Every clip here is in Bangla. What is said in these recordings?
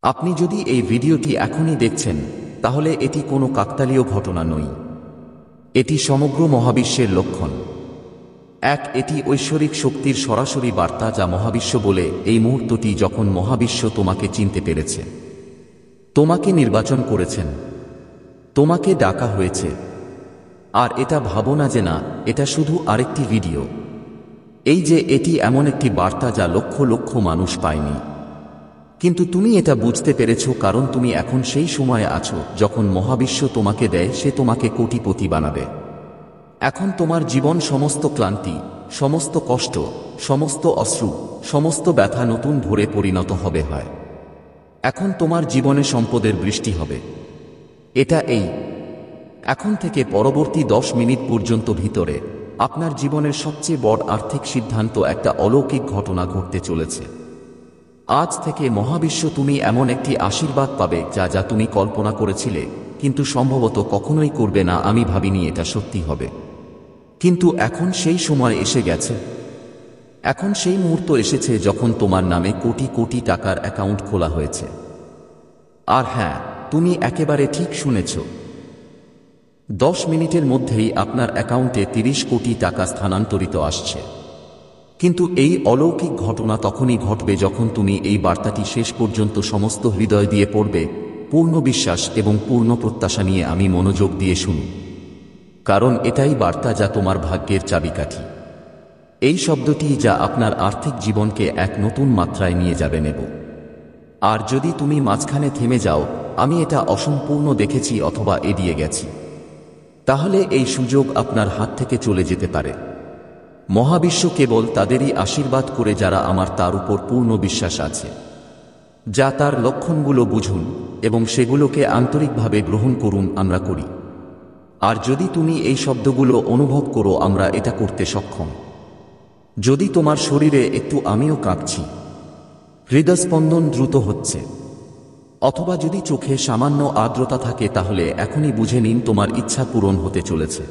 আপনি যদি এই ভিডিওটি এখনই দেখছেন, তাহলে এটি কোনো কাকতালীয় ঘটনা নয়। এটি সমগ্র মহাবিশ্বের লক্ষণ। এটি ঐশ্বরিক শক্তির সরাসরি বার্তা, যা মহাবিশ্ব বলে এই মুহূর্তটি যখন মহাবিশ্ব তোমাকে চিনতে পেরেছে, তোমাকে নির্বাচন করেছেন, তোমাকে ডাকা হয়েছে। আর এটা ভাবো না যে না, এটা শুধু আরেকটি ভিডিও। এটি এমন একটি বার্তা যা লক্ষ লক্ষ মানুষ পায়নি। কিন্তু তুমি এটা বুঝতে পেরেছ, কারণ তুমি এখন সেই সময়ে আছো যখন মহাবিশ্ব তোমাকে দেয় সে তোমাকে কোটিপতি বানাবে। এখন তোমার জীবন, সমস্ত ক্লান্তি, সমস্ত কষ্ট, সমস্ত অশ্রু, সমস্ত ব্যথা নতুন ভোরে পরিণত হবে। এখন তোমার জীবনে সম্পদের বৃষ্টি হবে। এটা এখন থেকে পরবর্তী 10 মিনিট পর্যন্ত ভিতরে আপনার জীবনের সবচেয়ে বড় আর্থিক সিদ্ধান্ত, একটা অলৌকিক ঘটনা ঘটতে চলেছে। আজ থেকে মহাবিশ্ব তুমি এমন একটি আশীর্বাদ পাবে যা যা তুমি কল্পনা করেছিলে কিন্তু সম্ভবত কখনোই করবে না। আমি ভাবিনি এটা সত্যি হবে, কিন্তু এখন সেই সময় এসে গেছে। এখন সেই মুহূর্ত এসেছে যখন তোমার নামে কোটি কোটি টাকার অ্যাকাউন্ট খোলা হয়েছে। আর হ্যাঁ, তুমি একেবারে ঠিক শুনেছ, 10 মিনিটের মধ্যেই আপনার অ্যাকাউন্টে 30 কোটি টাকা স্থানান্তরিত আসছে। কিন্তু এই অলৌকিক ঘটনা তখনই ঘটবে যখন তুমি এই বার্তাটি শেষ পর্যন্ত সমস্ত হৃদয় দিয়ে পড়বে, পূর্ণ বিশ্বাস এবং পূর্ণ প্রত্যাশা নিয়ে। আমি মনোযোগ দিয়ে শুনি, কারণ এটাই বার্তা যা তোমার ভাগ্যের চাবিকাঠি। এই শব্দটি যা আপনার আর্থিক জীবনকে এক নতুন মাত্রায় নিয়ে যাবে নেব। আর যদি তুমি মাঝখানে থেমে যাও, আমি এটা অসম্পূর্ণ দেখেছি অথবা এড়িয়ে গেছি, তাহলে এই সুযোগ আপনার হাত থেকে চলে যেতে পারে। মহাবিশ্ব কেবল তাদেরই আশীর্বাদ করে যারা আমার তার উপর পূর্ণ বিশ্বাস আছে। যা তার লক্ষণগুলো বুঝুন এবং সেগুলোকে আন্তরিকভাবে গ্রহণ করুন। আমরা করি। আর যদি তুমি এই শব্দগুলো অনুভব করো, আমরা এটা করতে সক্ষম। যদি তোমার শরীরে একটু আমিও কাঁপছি, হৃদস্পন্দন দ্রুত হচ্ছে, অথবা যদি চোখে সামান্য আর্দ্রতা থাকে, তাহলে এখনই বুঝে নিন তোমার ইচ্ছা পূরণ হতে চলেছে।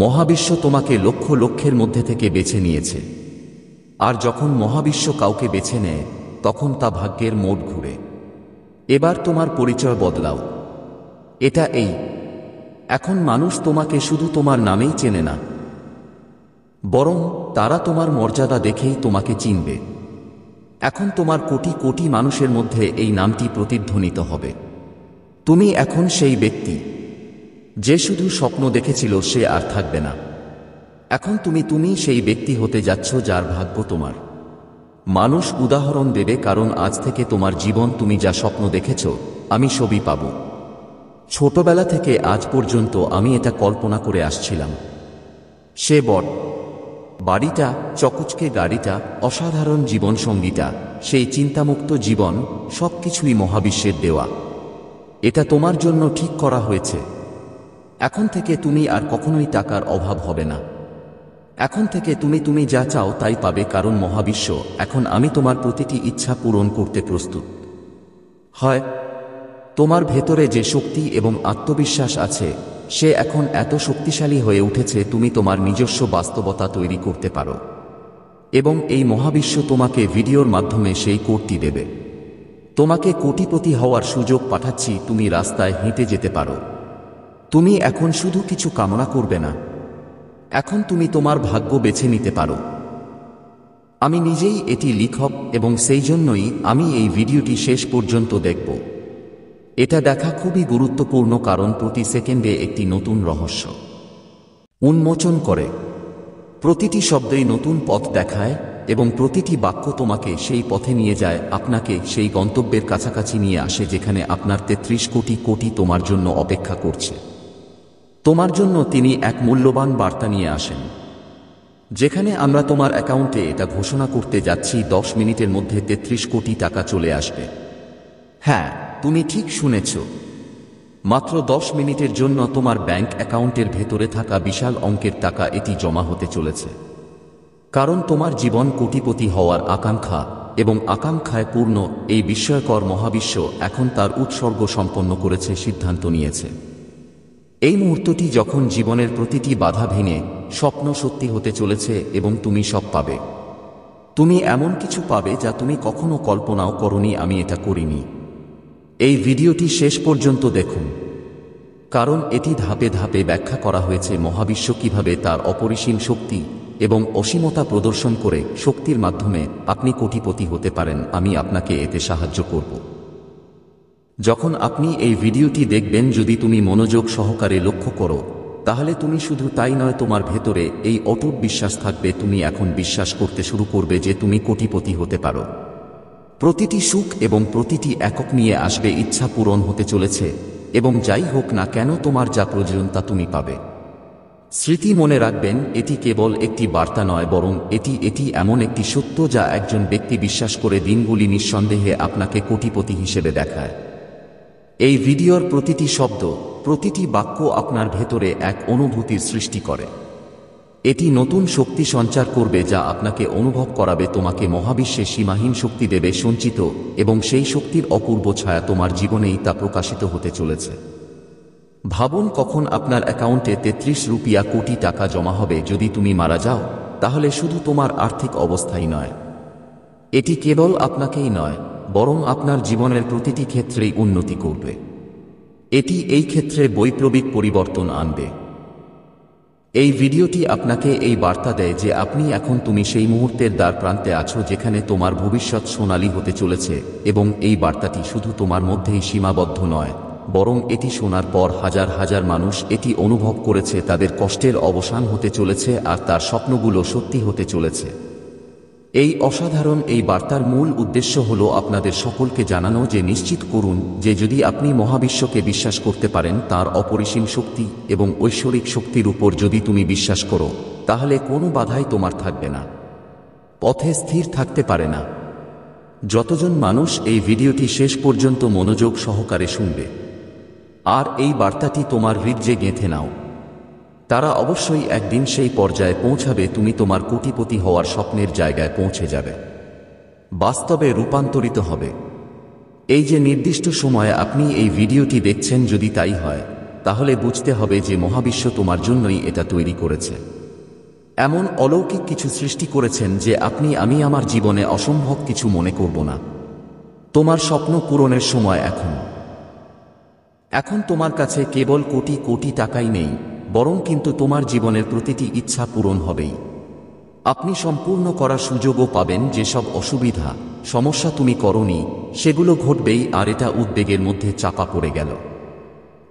মহাবিশ্ব তোমাকে লক্ষ লক্ষের মধ্যে থেকে বেছে নিয়েছে। আর যখন মহাবিশ্ব কাউকে বেছে নেয়, তখন তা ভাগ্যের মোড় ঘুরে। এবার তোমার পরিচয় বদলাও। এটা এখন মানুষ তোমাকে শুধু তোমার নামেই চেনে না, বরং তারা তোমার মর্যাদা দেখেই তোমাকে চিনবে। এখন তোমার কোটি কোটি মানুষের মধ্যে এই নামটি প্রতিধ্বনিত হবে। তুমি এখন সেই ব্যক্তি যে শুধু স্বপ্ন দেখেছিল, সে আর থাকবে না। এখন তুমি সেই ব্যক্তি হতে যাচ্ছ যার ভাগ্য তোমার। মানুষ উদাহরণ দেবে, কারণ আজ থেকে তোমার জীবন, তুমি যা স্বপ্ন দেখেছ, আমি সবই পাব। ছোটবেলা থেকে আজ পর্যন্ত আমি এটা কল্পনা করে আসছিলাম। সে বাড়িটা, চকচকে গাড়িটা, অসাধারণ জীবনসঙ্গীটা, সেই চিন্তামুক্ত জীবন, সবকিছুই মহাবিশ্বের দেওয়া। এটা তোমার জন্য ঠিক করা হয়েছে। এখন থেকে তুমি আর কখনোই টাকার অভাব হবে না। এখন থেকে তুমি যা চাও তাই পাবে, কারণ মহাবিশ্ব এখন আমি তোমার প্রতিটি ইচ্ছা পূরণ করতে প্রস্তুত। তোমার ভেতরে যে শক্তি এবং আত্মবিশ্বাস আছে, সে এখন এত শক্তিশালী হয়ে উঠেছে, তুমি তোমার নিজস্ব বাস্তবতা তৈরি করতে পারো। এবং এই মহাবিশ্ব তোমাকে ভিডিওর মাধ্যমে সেই কোডটি দেবে। তোমাকে কোটিপতি হওয়ার সুযোগ পাঠাচ্ছি। তুমি রাস্তায় হেঁটে যেতে পারো। তুমি এখন শুধু কিছু কামনা করবে না, এখন তুমি তোমার ভাগ্য বেছে নিতে পারো। আমি নিজেই এটি লিখক, এবং সেই জন্যই আমি এই ভিডিওটি শেষ পর্যন্ত দেখব। এটা দেখা খুবই গুরুত্বপূর্ণ, কারণ প্রতি সেকেন্ডে একটি নতুন রহস্য উন্মোচন করে। প্রতিটি শব্দই নতুন পথ দেখায়, এবং প্রতিটি বাক্য তোমাকে সেই পথে নিয়ে যায়, আপনাকে সেই গন্তব্যের কাছাকাছি নিয়ে আসে যেখানে আপনার 33 কোটি কোটি তোমার জন্য অপেক্ষা করছে। তোমার জন্য তিনি এক মূল্যবান বার্তা নিয়ে আসেন, যেখানে আমরা তোমার অ্যাকাউন্টে এটা ঘোষণা করতে যাচ্ছি, 10 মিনিটের মধ্যে 33 কোটি টাকা চলে আসবে। হ্যাঁ, তুমি ঠিক শুনেছ। মাত্র 10 মিনিটের জন্য তোমার ব্যাংক অ্যাকাউন্টের ভেতরে থাকা বিশাল অঙ্কের টাকা এটি জমা হতে চলেছে। কারণ তোমার জীবন কোটিপতি হওয়ার আকাঙ্ক্ষা এবং আকাঙ্ক্ষায় পূর্ণ, এই বিস্ময়কর মহাবিশ্ব এখন তার উৎসর্গ সম্পন্ন করেছে, সিদ্ধান্ত নিয়েছে। এই মুহূর্তটি যখন জীবনের প্রতিটি বাধা ভেঙে স্বপ্ন সত্যি হতে চলেছে, এবং তুমি সব পাবে। তুমি এমন কিছু পাবে যা তুমি কখনো কল্পনাও করনি। আমি এটা করিনি। এই ভিডিওটি শেষ পর্যন্ত দেখুন, কারণ এটি ধাপে ধাপে ব্যাখ্যা করা হয়েছে মহাবিশ্ব কিভাবে তার অপরিসীম শক্তি এবং অসীমতা প্রদর্শন করে শক্তির মাধ্যমে আপনি কোটিপতি হতে পারেন। আমি আপনাকে এতে সাহায্য করব। যখন আপনি এই ভিডিওটি দেখবেন, যদি তুমি মনোযোগ সহকারে লক্ষ্য করো, তাহলে তুমি শুধু তাই নয়, তোমার ভেতরে এই অটুট বিশ্বাস থাকবে। তুমি এখন বিশ্বাস করতে শুরু করবে যে তুমি কোটিপতি হতে পারো। প্রতিটি সুখ এবং প্রতিটি একক নিয়ে আসবে ইচ্ছা পূরণ হতে চলেছে, এবং যাই হোক না কেন তোমার যা প্রয়োজন তা তুমি পাবে। স্মৃতি মনে রাখবেন, এটি কেবল একটি বার্তা নয়, বরং এটি এমন একটি সত্য যা একজন ব্যক্তি বিশ্বাস করে দিনগুলি নিঃসন্দেহে আপনাকে কোটিপতি হিসেবে দেখায়। এই ভিডিওর প্রতিটি শব্দ, প্রতিটি বাক্য আপনার ভেতরে এক অনুভূতির সৃষ্টি করে। এটি নতুন শক্তি সঞ্চার করবে যা আপনাকে অনুভব করাবে তোমাকে মহাবিশ্বে সীমাহীন শক্তি দেবে সঞ্চিত, এবং সেই শক্তির অপূর্ব ছায়া তোমার জীবনেই তা প্রকাশিত হতে চলেছে। ভাবুন, কখন আপনার অ্যাকাউন্টে 33 রুপিয়া কোটি টাকা জমা হবে। যদি তুমি মারা যাও, তাহলে শুধু তোমার আর্থিক অবস্থাই নয়, এটি কেবল আপনাকেই নয়, বরং আপনার জীবনের প্রতিটি ক্ষেত্রেই উন্নতি করবে। এটি এই ক্ষেত্রে বৈপ্লবিক পরিবর্তন আনবে। এই ভিডিওটি আপনাকে এই বার্তা দেয় যে তুমি সেই মুহূর্তের দ্বার প্রান্তে আছো যেখানে তোমার ভবিষ্যৎ সোনালী হতে চলেছে, এবং এই বার্তাটি শুধু তোমার মধ্যেই সীমাবদ্ধ নয়, বরং এটি শোনার পর হাজার হাজার মানুষ এটি অনুভব করেছে। তাদের কষ্টের অবসান হতে চলেছে আর তার স্বপ্নগুলো সত্যি হতে চলেছে। এই অসাধারণ এই বার্তার মূল উদ্দেশ্য হল আপনাদের সকলকে জানানো যে নিশ্চিত করুন যে যদি আপনি মহাবিশ্বকে বিশ্বাস করতে পারেন, তার অপরিসীম শক্তি এবং ঐশ্বরিক শক্তির উপর যদি তুমি বিশ্বাস করো, তাহলে কোনো বাধাই তোমার থাকবে না, পথে স্থির থাকতে পারে না। যতজন মানুষ এই ভিডিওটি শেষ পর্যন্ত মনোযোগ সহকারে শুনবে আর এই বার্তাটি তোমার হৃদয়ে গেঁথে নাও, তারা অবশ্যই একদিন সেই পর্যায়ে পৌঁছাবে। তুমি তোমার কোটিপতি হওয়ার স্বপ্নের জায়গায় পৌঁছে যাবে, বাস্তবে রূপান্তরিত হবে। এই যে নির্দিষ্ট সময়ে আপনি এই ভিডিওটি দেখছেন, যদি তাই হয়, তাহলে বুঝতে হবে যে মহাবিশ্ব তোমার জন্যই এটা তৈরি করেছে। এমন অলৌকিক কিছু সৃষ্টি করেছেন যে আমি আমার জীবনে অসম্ভব কিছু মনে করব না। তোমার স্বপ্ন পূরণের সময় এখন তোমার কাছে কেবল কোটি কোটি টাকাই নেই, বরং কিন্তু তোমার জীবনের প্রতিটি ইচ্ছা পূরণ হবেই। আপনি সম্পূর্ণ করার সুযোগও পাবেন। যেসব অসুবিধা, সমস্যা তুমি করনি, সেগুলো ঘটবেই, আর এটা উদ্বেগের মধ্যে চাপা পড়ে গেল।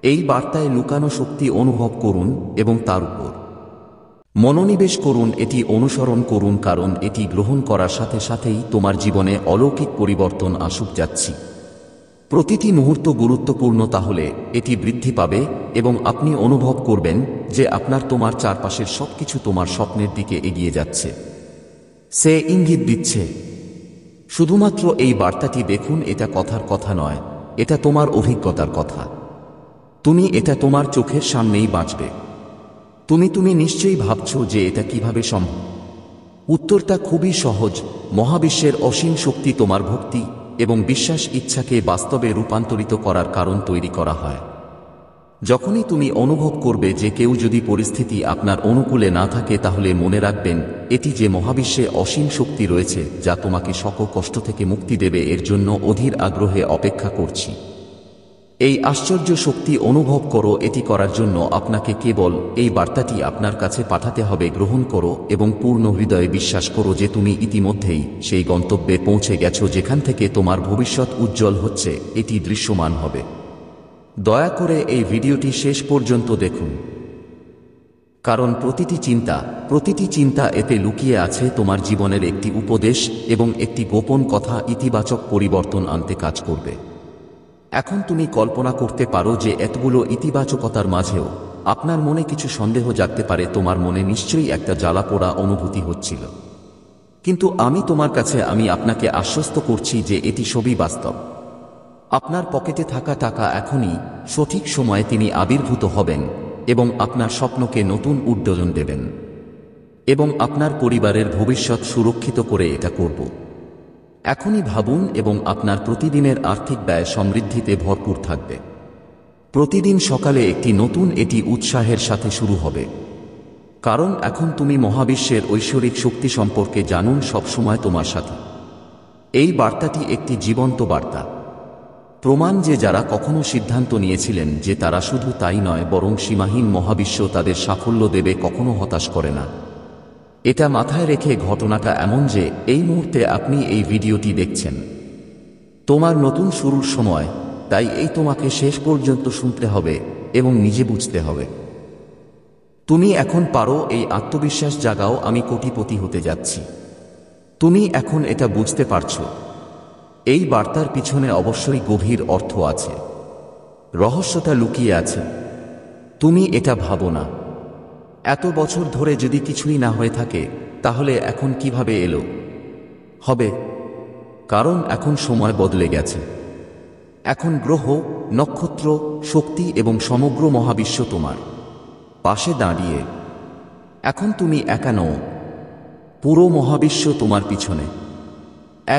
এই বার্তায় লুকানো শক্তি অনুভব করুন এবং তার উপর মনোনিবেশ করুন। এটি অনুসরণ করুন, কারণ এটি গ্রহণ করার সাথে সাথেই তোমার জীবনে অলৌকিক পরিবর্তন আসুক যাচ্ছি। প্রতিটি মুহূর্ত গুরুত্বপূর্ণ, তাহলে এটি বৃদ্ধি পাবে এবং আপনি অনুভব করবেন যে তোমার চারপাশের সবকিছু তোমার স্বপ্নের দিকে এগিয়ে যাচ্ছে। সে ইঙ্গিত দিচ্ছে। শুধুমাত্র এই বার্তাটি দেখুন, এটা কথার কথা নয়, এটা তোমার অভিজ্ঞতার কথা। তুমি এটা তোমার চোখের সামনেই বাঁচবে। তুমি নিশ্চয়ই ভাবছো যে এটা কিভাবে সম্ভব। উত্তরটা খুবই সহজ। মহাবিশ্বের অসীম শক্তি তোমার ভক্তি এবং বিশ্বাস ইচ্ছাকে বাস্তবে রূপান্তরিত করার কারণ তৈরি করা হয়। যখনই তুমি অনুভব করবে যে কেউ যদি পরিস্থিতি আপনার অনুকূলে না থাকে, তাহলে মনে রাখবেন এটি যে মহাবিশ্বে অসীম শক্তি রয়েছে যা তোমাকে সকল কষ্ট থেকে মুক্তি দেবে। এর জন্য অধীর আগ্রহে অপেক্ষা করছি। এই আশ্চর্য শক্তি অনুভব করো। এটি করার জন্য আপনাকে কেবল এই বার্তাটি আপনার কাছে পাঠাতে হবে। গ্রহণ করো এবং পূর্ণ হৃদয়ে বিশ্বাস করো যে তুমি ইতিমধ্যেই সেই গন্তব্যে পৌঁছে গেছো যেখান থেকে তোমার ভবিষ্যৎ উজ্জ্বল হচ্ছে, এটি দৃশ্যমান হবে। দয়া করে এই ভিডিওটি শেষ পর্যন্ত দেখুন, কারণ প্রতিটি চিন্তা এতে লুকিয়ে আছে তোমার জীবনের একটি উপদেশ এবং একটি গোপন কথা ইতিবাচক পরিবর্তন আনতে কাজ করবে। এখন তুমি কল্পনা করতে পারো যে এতগুলো ইতিবাচকতার মাঝেও আপনার মনে কিছু সন্দেহ জাগতে পারে। তোমার মনে নিশ্চয়ই একটা জ্বালাপোড়া অনুভূতি হচ্ছিল, কিন্তু আমি আপনাকে আশ্বস্ত করছি যে এটি সবই বাস্তব। আপনার পকেটে থাকা টাকা এখনই সঠিক সময়ে তিনি আবির্ভূত হবেন এবং আপনার স্বপ্নকে নতুন উদ্বোধন দেবেন, এবং আপনার পরিবারের ভবিষ্যৎ সুরক্ষিত করে এটা করব। এখনই ভাবুন এবং আপনার প্রতিদিনের আর্থিক ব্যয় সমৃদ্ধিতে ভরপুর থাকবে। প্রতিদিন সকালে একটি নতুন উৎসাহের সাথে শুরু হবে, কারণ এখন তুমি মহাবিশ্বের ঐশ্বরিক শক্তি সম্পর্কে জানুন সবসময় তোমার সাথে। এই বার্তাটি একটি জীবন্ত বার্তা। প্রমাণ যে যারা কখনো সিদ্ধান্ত নিয়েছিলেন যে তারা শুধু তাই নয় বরং সীমাহীন মহাবিশ্ব তাদের সাফল্য দেবে, কখনো হতাশ করে না। এটা মাথায় রেখে ঘটনাটা এমন যে এই মুহূর্তে আপনি এই ভিডিওটি দেখছেন, তোমার নতুন শুরুর সময়, তাই এই তোমাকে শেষ পর্যন্ত শুনতে হবে এবং নিজে বুঝতে হবে। তুমি এখন পারো, এই আত্মবিশ্বাস জাগাও, আমি কোটিপতি হতে যাচ্ছি। তুমি এখন এটা বুঝতে পারছো। এই বার্তার পিছনে অবশ্যই গভীর অর্থ আছে, রহস্যটা লুকিয়ে আছে। তুমি এটা ভাবো না। এত বছর ধরে যদি কিছুই না হয়ে থাকে, তাহলে এখন কিভাবে এলো? হবে, কারণ এখন সময় বদলে গেছে। এখন গ্রহ, নক্ষত্র, শক্তি এবং সমগ্র মহাবিশ্ব তোমার পাশে দাঁড়িয়ে। এখন তুমি একা নও, পুরো মহাবিশ্ব তোমার পিছনে।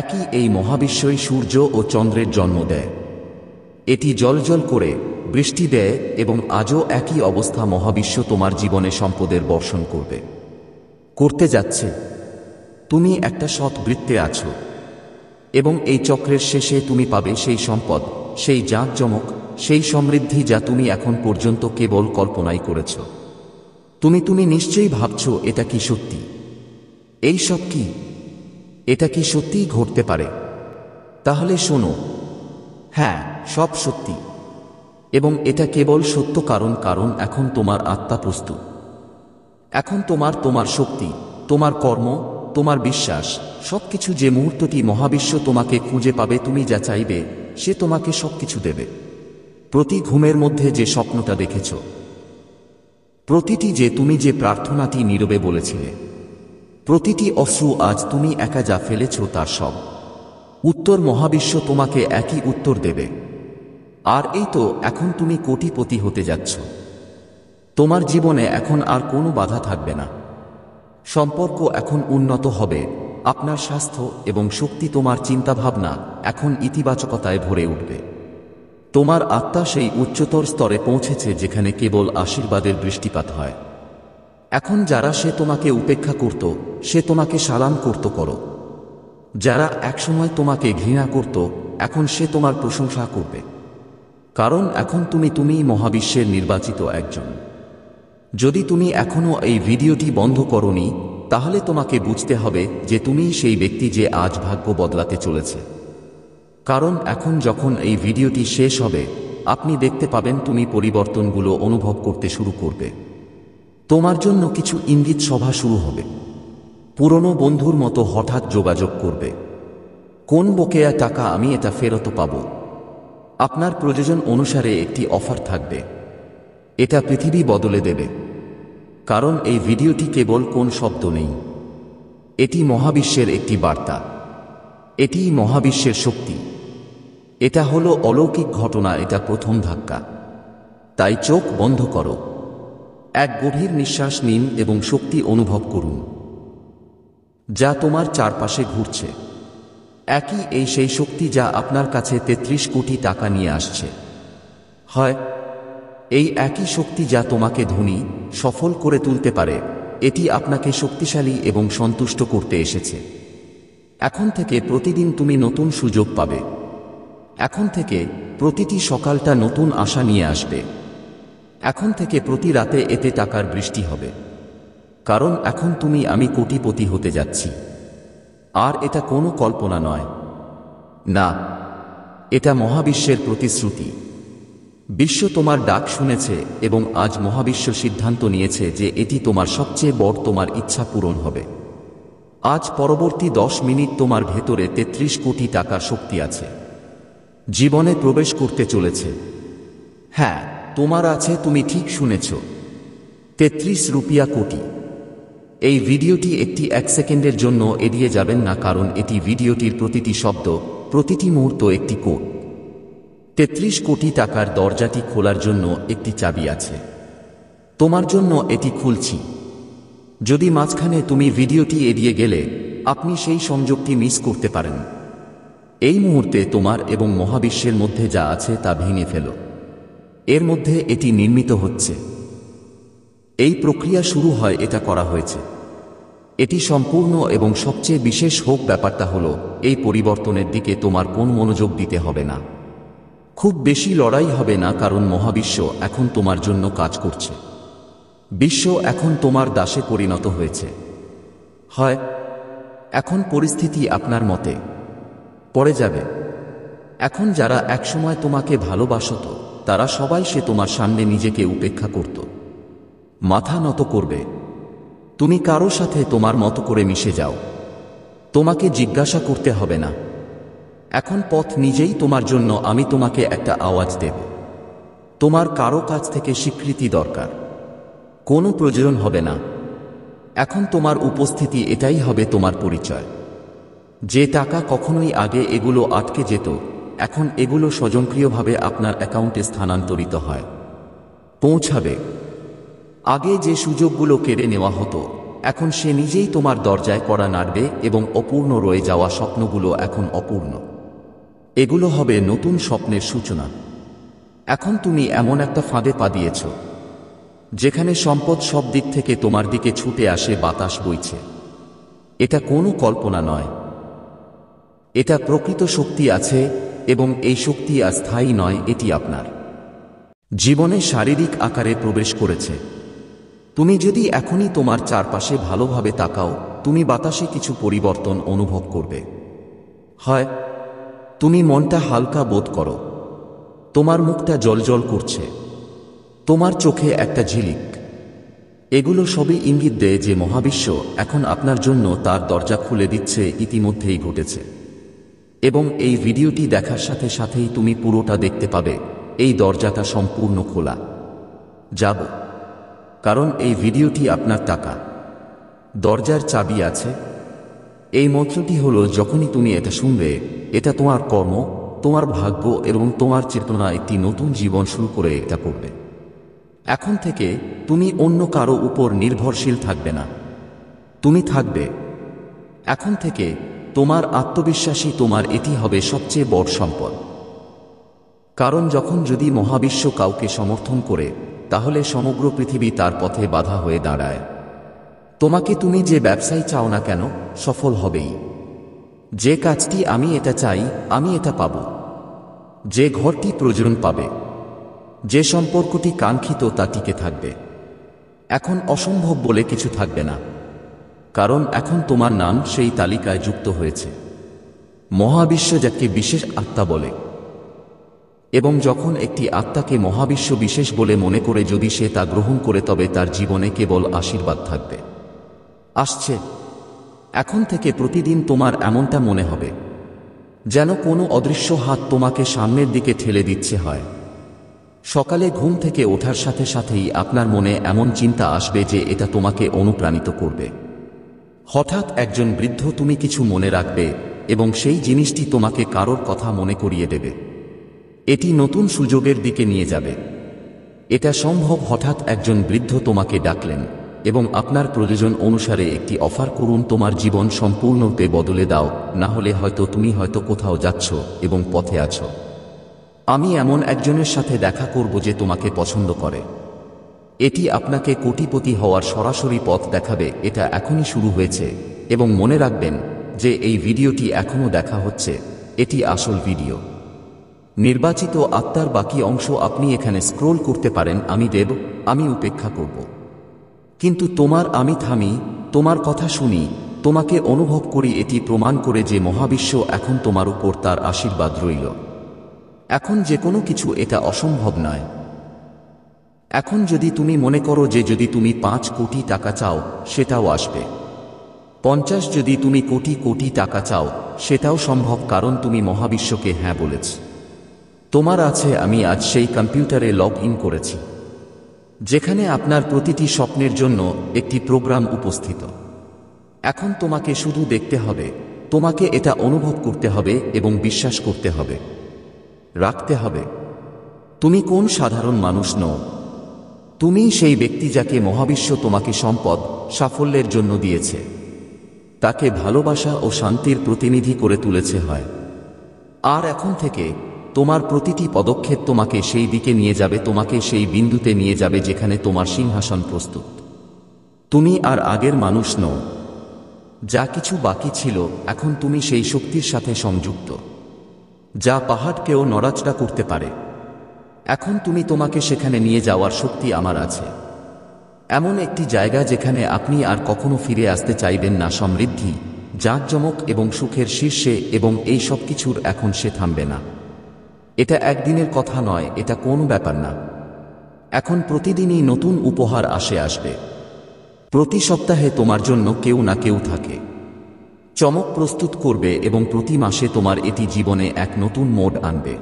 একই এই মহাবিশ্বই সূর্য ও চন্দ্রের জন্ম দেয়। এটি জ্বলজ্বল করে বৃষ্টি দেয় এবং আজও একই অবস্থা। মহাবিশ্ব তোমার জীবনে সম্পদের বর্ষণ করতে যাচ্ছে। তুমি একটা সৎ বৃত্তে আছো এবং এই চক্রের শেষে তুমি পাবে সেই সম্পদ, সেই জাঁকজমক, সেই সমৃদ্ধি যা তুমি এখন পর্যন্ত কেবল কল্পনাই করেছ। তুমি নিশ্চয়ই ভাবছো, এটা কি সত্যি? এই সব কি? এটা কি সত্যিই ঘটতে পারে? তাহলে শোনো, হ্যাঁ, সব সত্যি। এবং এটা কেবল সত্য কারণ এখন তোমার আত্মা প্রস্তুত। এখন তোমার শক্তি, তোমার কর্ম, তোমার বিশ্বাস, সবকিছু, যে মুহূর্তটি মহাবিশ্ব তোমাকে খুঁজে পাবে, তুমি যা চাইবে সে তোমাকে সবকিছু দেবে। প্রতি ঘুমের মধ্যে যে স্বপ্নটা দেখেছ, প্রতিটি তুমি যে প্রার্থনাটি নীরবে বলেছিলে, প্রতিটি অশ্রু আজ তুমি একা যা ফেলেছ তার সব উত্তর মহাবিশ্ব তোমাকে একই উত্তর দেবে। আর এই তো এখন তুমি কোটিপতি হতে যাচ্ছ। তোমার জীবনে এখন আর কোনো বাধা থাকবে না। সম্পর্ক এখন উন্নত হবে, আপনার স্বাস্থ্য এবং শক্তি, তোমার চিন্তাভাবনা এখন ইতিবাচকতায় ভরে উঠবে। তোমার আত্মা সেই উচ্চতর স্তরে পৌঁছেছে যেখানে কেবল আশীর্বাদের বৃষ্টিপাত হয়। এখন যারা সে তোমাকে উপেক্ষা করত, সে তোমাকে সালাম করো। যারা একসময় তোমাকে ঘৃণা করত, এখন সে তোমার প্রশংসা করবে। কারণ এখন তুমি মহাবিশ্বের নির্বাচিত একজন। যদি তুমি এখনো এই ভিডিওটি বন্ধ করোনি, তাহলে তোমাকে বুঝতে হবে যে তুমি সেই ব্যক্তি যে আজ ভাগ্য বদলাতে চলেছে। কারণ এখন যখন এই ভিডিওটি শেষ হবে, আপনি দেখতে পাবেন তুমি পরিবর্তনগুলো অনুভব করতে শুরু করবে। তোমার জন্য কিছু ইঙ্গিত সভা শুরু হবে। পুরনো বন্ধুর মতো হঠাৎ যোগাযোগ করবে। কোন বকেয়া টাকা আমি এটা ফেরত পাব। আপনার প্রয়োজন অনুসারে একটি অফার থাকবে। এটা পৃথিবী বদলে দেবে। কারণ এই ভিডিওটি কেবল কোন শব্দ নেই, এটি মহাবিশ্বের একটি বার্তা। এটি মহাবিশ্বের শক্তি। এটা হলো অলৌকিক ঘটনা, এটা প্রথম ধাক্কা। তাই চোখ বন্ধ করো, এক গভীর নিঃশ্বাস নিন এবং শক্তি অনুভব করুন যা তোমার চারপাশে ঘুরছে। একই সেই শক্তি যা আপনার কাছে 33 কোটি টাকা নিয়ে আসছে। হয় এই একই শক্তি যা তোমাকে ধনী, সফল করে তুলতে পারে। এটি আপনাকে শক্তিশালী এবং সন্তুষ্ট করতে এসেছে। এখন থেকে প্রতিদিন তুমি নতুন সুযোগ পাবে। এখন থেকে প্রতিটি সকালটা নতুন আশা নিয়ে আসবে। এখন থেকে প্রতি রাতে এতে টাকার বৃষ্টি হবে। কারণ এখন আমি কোটিপতি হতে যাচ্ছি। আর এটা কোনো কল্পনা নয়, না, এটা মহাবিশ্বের প্রতিশ্রুতি। বিশ্ব তোমার ডাক শুনেছে এবং আজ মহাবিশ্ব সিদ্ধান্ত নিয়েছে যে এটি তোমার সবচেয়ে বড়, তোমার ইচ্ছা পূরণ হবে। আজ পরবর্তী 10 মিনিট তোমার ভেতরে 33 কোটি টাকার শক্তি আছে, জীবনে প্রবেশ করতে চলেছে। হ্যাঁ, তোমার আছে, তুমি ঠিক শুনেছ, 33 রুপিয়া কোটি। এই ভিডিওটি একটি 1 সেকেন্ডের জন্য এড়িয়ে যাবেন না, কারণ এটি ভিডিওটির প্রতিটি শব্দ, প্রতিটি মুহূর্ত একটি কোড। 33 কোটি টাকার দরজাটি খোলার জন্য একটি চাবি আছে। তোমার জন্য এটি খুলছি। যদি মাঝখানে তুমি ভিডিওটি এড়িয়ে গেলে, আপনি সেই সংযোগটি মিস করতে পারেন। এই মুহূর্তে তোমার এবং মহাবিশ্বের মধ্যে যা আছে তা ভেঙে ফেলো। এর মধ্যে এটি নির্মিত হচ্ছে। এই প্রক্রিয়া শুরু হয়, এটা করা হয়েছে। এটি সম্পূর্ণ এবং সবচেয়ে বিশেষ হোক। ব্যাপারটা হলো, এই পরিবর্তনের দিকে তোমার কোন মনোযোগ দিতে হবে না। খুব বেশি লড়াই হবে না, কারণ মহাবিশ্ব এখন তোমার জন্য কাজ করছে। বিশ্ব এখন তোমার দাসে পরিণত হয়েছে। হয় এখন পরিস্থিতি আপনার মতে পড়ে যাবে। এখন যারা একসময় তোমাকে ভালোবাসত তারা সবাই সে তোমার সামনে নিজেকে উপেক্ষা করত, মাথা নত করবে। তুমি কারো সাথে তোমার মতো করে মিশে যাও, তোমাকে জিজ্ঞাসা করতে হবে না। এখন পথ নিজেই তোমার জন্য। আমি তোমাকে একটা আওয়াজ দেব। তোমার কারো কাছ থেকে স্বীকৃতি দরকার কোনো প্রয়োজন হবে না। এখন তোমার উপস্থিতি এটাই হবে তোমার পরিচয়। যে টাকা কখনোই আগে এগুলো আটকে যেত, এখন এগুলো স্বয়ংক্রিয়ভাবে আপনার অ্যাকাউন্টে স্থানান্তরিত হয়, পৌঁছাবে। আগে যে সুযোগগুলো কেড়ে নেওয়া হতো, এখন সে নিজেই তোমার দরজায় কড়া নাড়বে এবং অপূর্ণ রয়ে যাওয়া স্বপ্নগুলো এখন অপূর্ণ। এগুলো হবে নতুন স্বপ্নের সূচনা। এখন তুমি এমন একটা ফাঁদে পা দিয়েছ যেখানে সম্পদ সব দিক থেকে তোমার দিকে ছুটে আসে, বাতাস বইছে। এটা কোনো কল্পনা নয়, এটা প্রকৃত শক্তি আছে, এবং এই শক্তি আর স্থায়ী নয়। এটি আপনার জীবনে শারীরিক আকারে প্রবেশ করেছে। তুমি যদি এখনই তোমার চারপাশে ভালোভাবে তাকাও, তুমি বাতাসে কিছু পরিবর্তন অনুভব করবে। হয় তুমি মনটা হালকা বোধ করো, তোমার মুখটা জ্বলজ্বল করছে, তোমার চোখে একটা ঝিলিক। এগুলো সবই ইঙ্গিত দেয় যে মহাবিশ্ব এখন আপনার জন্য তার দরজা খুলে দিচ্ছে, ইতিমধ্যেই ঘটেছে। এবং এই ভিডিওটি দেখার সাথে সাথেই তুমি পুরোটা দেখতে পাবে। এই দরজাটা সম্পূর্ণ খোলা যাব, কারণ এই ভিডিওটি আপনার টাকা দরজার চাবি আছে। এই মন্ত্রটি হলো, যখনই তুমি এটা শুনবে, এটা তোমার কর্ম, তোমার ভাগ্য এবং তোমার চেতনা একটি নতুন জীবন শুরু করে এটা করবে। এখন থেকে তুমি অন্য কারো উপর নির্ভরশীল থাকবে না, তুমি থাকবে। এখন থেকে তোমার আত্মবিশ্বাসী তোমার এটি হবে সবচেয়ে বড় সম্পদ। কারণ যদি মহাবিশ্ব কাউকে সমর্থন করে, তাহলে সমগ্র পৃথিবী তার পথে বাধা হয়ে দাঁড়ায়। তুমি যে ব্যবসায় চাও না কেন, সফল হবেই। যে কাজটি আমি এটা চাই, আমি এটা পাব। যে ঘরটি প্রয়োজন পাবে, যে সম্পর্কটি কাঙ্ক্ষিত তা টিকে থাকবে। এখন অসম্ভব বলে কিছু থাকবে না, কারণ এখন তোমার নাম সেই তালিকায় যুক্ত হয়েছে। মহাবিশ্ব যাকে বিশেষ আত্মা বলে, এবং যখন একটি আত্মাকে মহাবিশ্ব বিশেষ বলে মনে করে যদি সে তা গ্রহণ করে, তবে তার জীবনে কেবল আশীর্বাদ থাকবে। আসছে। এখন থেকে প্রতিদিন তোমার এমনটা মনে হবে যেন কোনো অদৃশ্য হাত তোমাকে সামনের দিকে ঠেলে দিচ্ছে। হয় সকালে ঘুম থেকে ওঠার সাথে সাথেই আপনার মনে এমন চিন্তা আসবে যে এটা তোমাকে অনুপ্রাণিত করবে। হঠাৎ একজন বৃদ্ধ তুমি কিছু মনে রাখবে, এবং সেই জিনিসটি তোমাকে কারোর কথা মনে করিয়ে দেবে। এটি নতুন সুযোগের দিকে নিয়ে যাবে। এটা সম্ভব। হঠাৎ একজন বৃদ্ধ তোমাকে ডাকলেন এবং আপনার প্রয়োজন অনুসারে একটি অফার করুন, তোমার জীবন সম্পূর্ণরূপে বদলে দাও। না হলে তুমি হয়তো কোথাও যাচ্ছ এবং পথে আছো। আমি এমন একজনের সাথে দেখা করব যে তোমাকে পছন্দ করে। এটি আপনাকে কোটিপতি হওয়ার সরাসরি পথ দেখাবে। এটা এখনই শুরু হয়েছে, এবং মনে রাখবেন যে এই ভিডিওটি এখনও দেখা হচ্ছে, এটি আসল ভিডিও। নির্বাচিত আত্মার বাকি অংশ আপনি এখানে স্ক্রোল করতে পারেন। আমি দেব, আমি উপেক্ষা করব, কিন্তু আমি থামি, তোমার কথা শুনি, তোমাকে অনুভব করি। এটি প্রমাণ করে যে মহাবিশ্ব এখন তোমার উপর তার আশীর্বাদ রইল। এখন যে কোনো কিছু এটা অসম্ভব নয়। এখন যদি তুমি মনে করো যে যদি তুমি 5 কোটি টাকা চাও, সেটাও আসবে। 50 যদি তুমি কোটি কোটি টাকা চাও, সেটাও সম্ভব, কারণ তুমি মহাবিশ্বকে হ্যাঁ বলেছ। তোমার আছে। আমি আজ সেই কম্পিউটারে লগ ইন করেছি যেখানে আপনার প্রতিটি স্বপ্নের জন্য একটি প্রোগ্রাম উপস্থিত। এখন তোমাকে শুধু দেখতে হবে, তোমাকে এটা অনুভব করতে হবে এবং বিশ্বাস করতে হবে, রাখতে হবে। তুমি কোন সাধারণ মানুষ নও। তুমি সেই ব্যক্তি যাকে মহাবিশ্ব তোমাকে সম্পদ, সাফল্যের জন্য দিয়েছে, তাকে ভালোবাসা ও শান্তির প্রতিনিধি করে তুলেছে। হয় আর এখন থেকে তোমার প্রতিটি পদক্ষেপ তোমাকে সেই দিকে নিয়ে যাবে, তোমাকে সেই বিন্দুতে নিয়ে যাবে যেখানে তোমার সিংহাসন প্রস্তুত। তুমি আর আগের মানুষ নও। যা কিছু বাকি ছিল, এখন তুমি সেই শক্তির সাথে সংযুক্ত। যা পাহাড়কেও নড়াচড়া করতে পারে। এখন তুমি তোমাকে সেখানে নিয়ে যাওয়ার শক্তি আমার আছে। এমন একটি জায়গা যেখানে আপনি আর কখনো ফিরে আসতে চাইবেন না। সমৃদ্ধি, জাঁকজমক এবং সুখের শীর্ষে, এবং এই সব কিছুর এখন সে থামবে না। এটা একদিনের কথা নয়, এটা কোনো ব্যাপার না। এখন প্রতিদিনই নতুন উপহার আসবে। প্রতি সপ্তাহে তোমার জন্য কেউ না কেউ থাকে, চমক প্রস্তুত করবে, এবং প্রতি মাসে তোমার এটি জীবনে এক নতুন মোড় আনবে।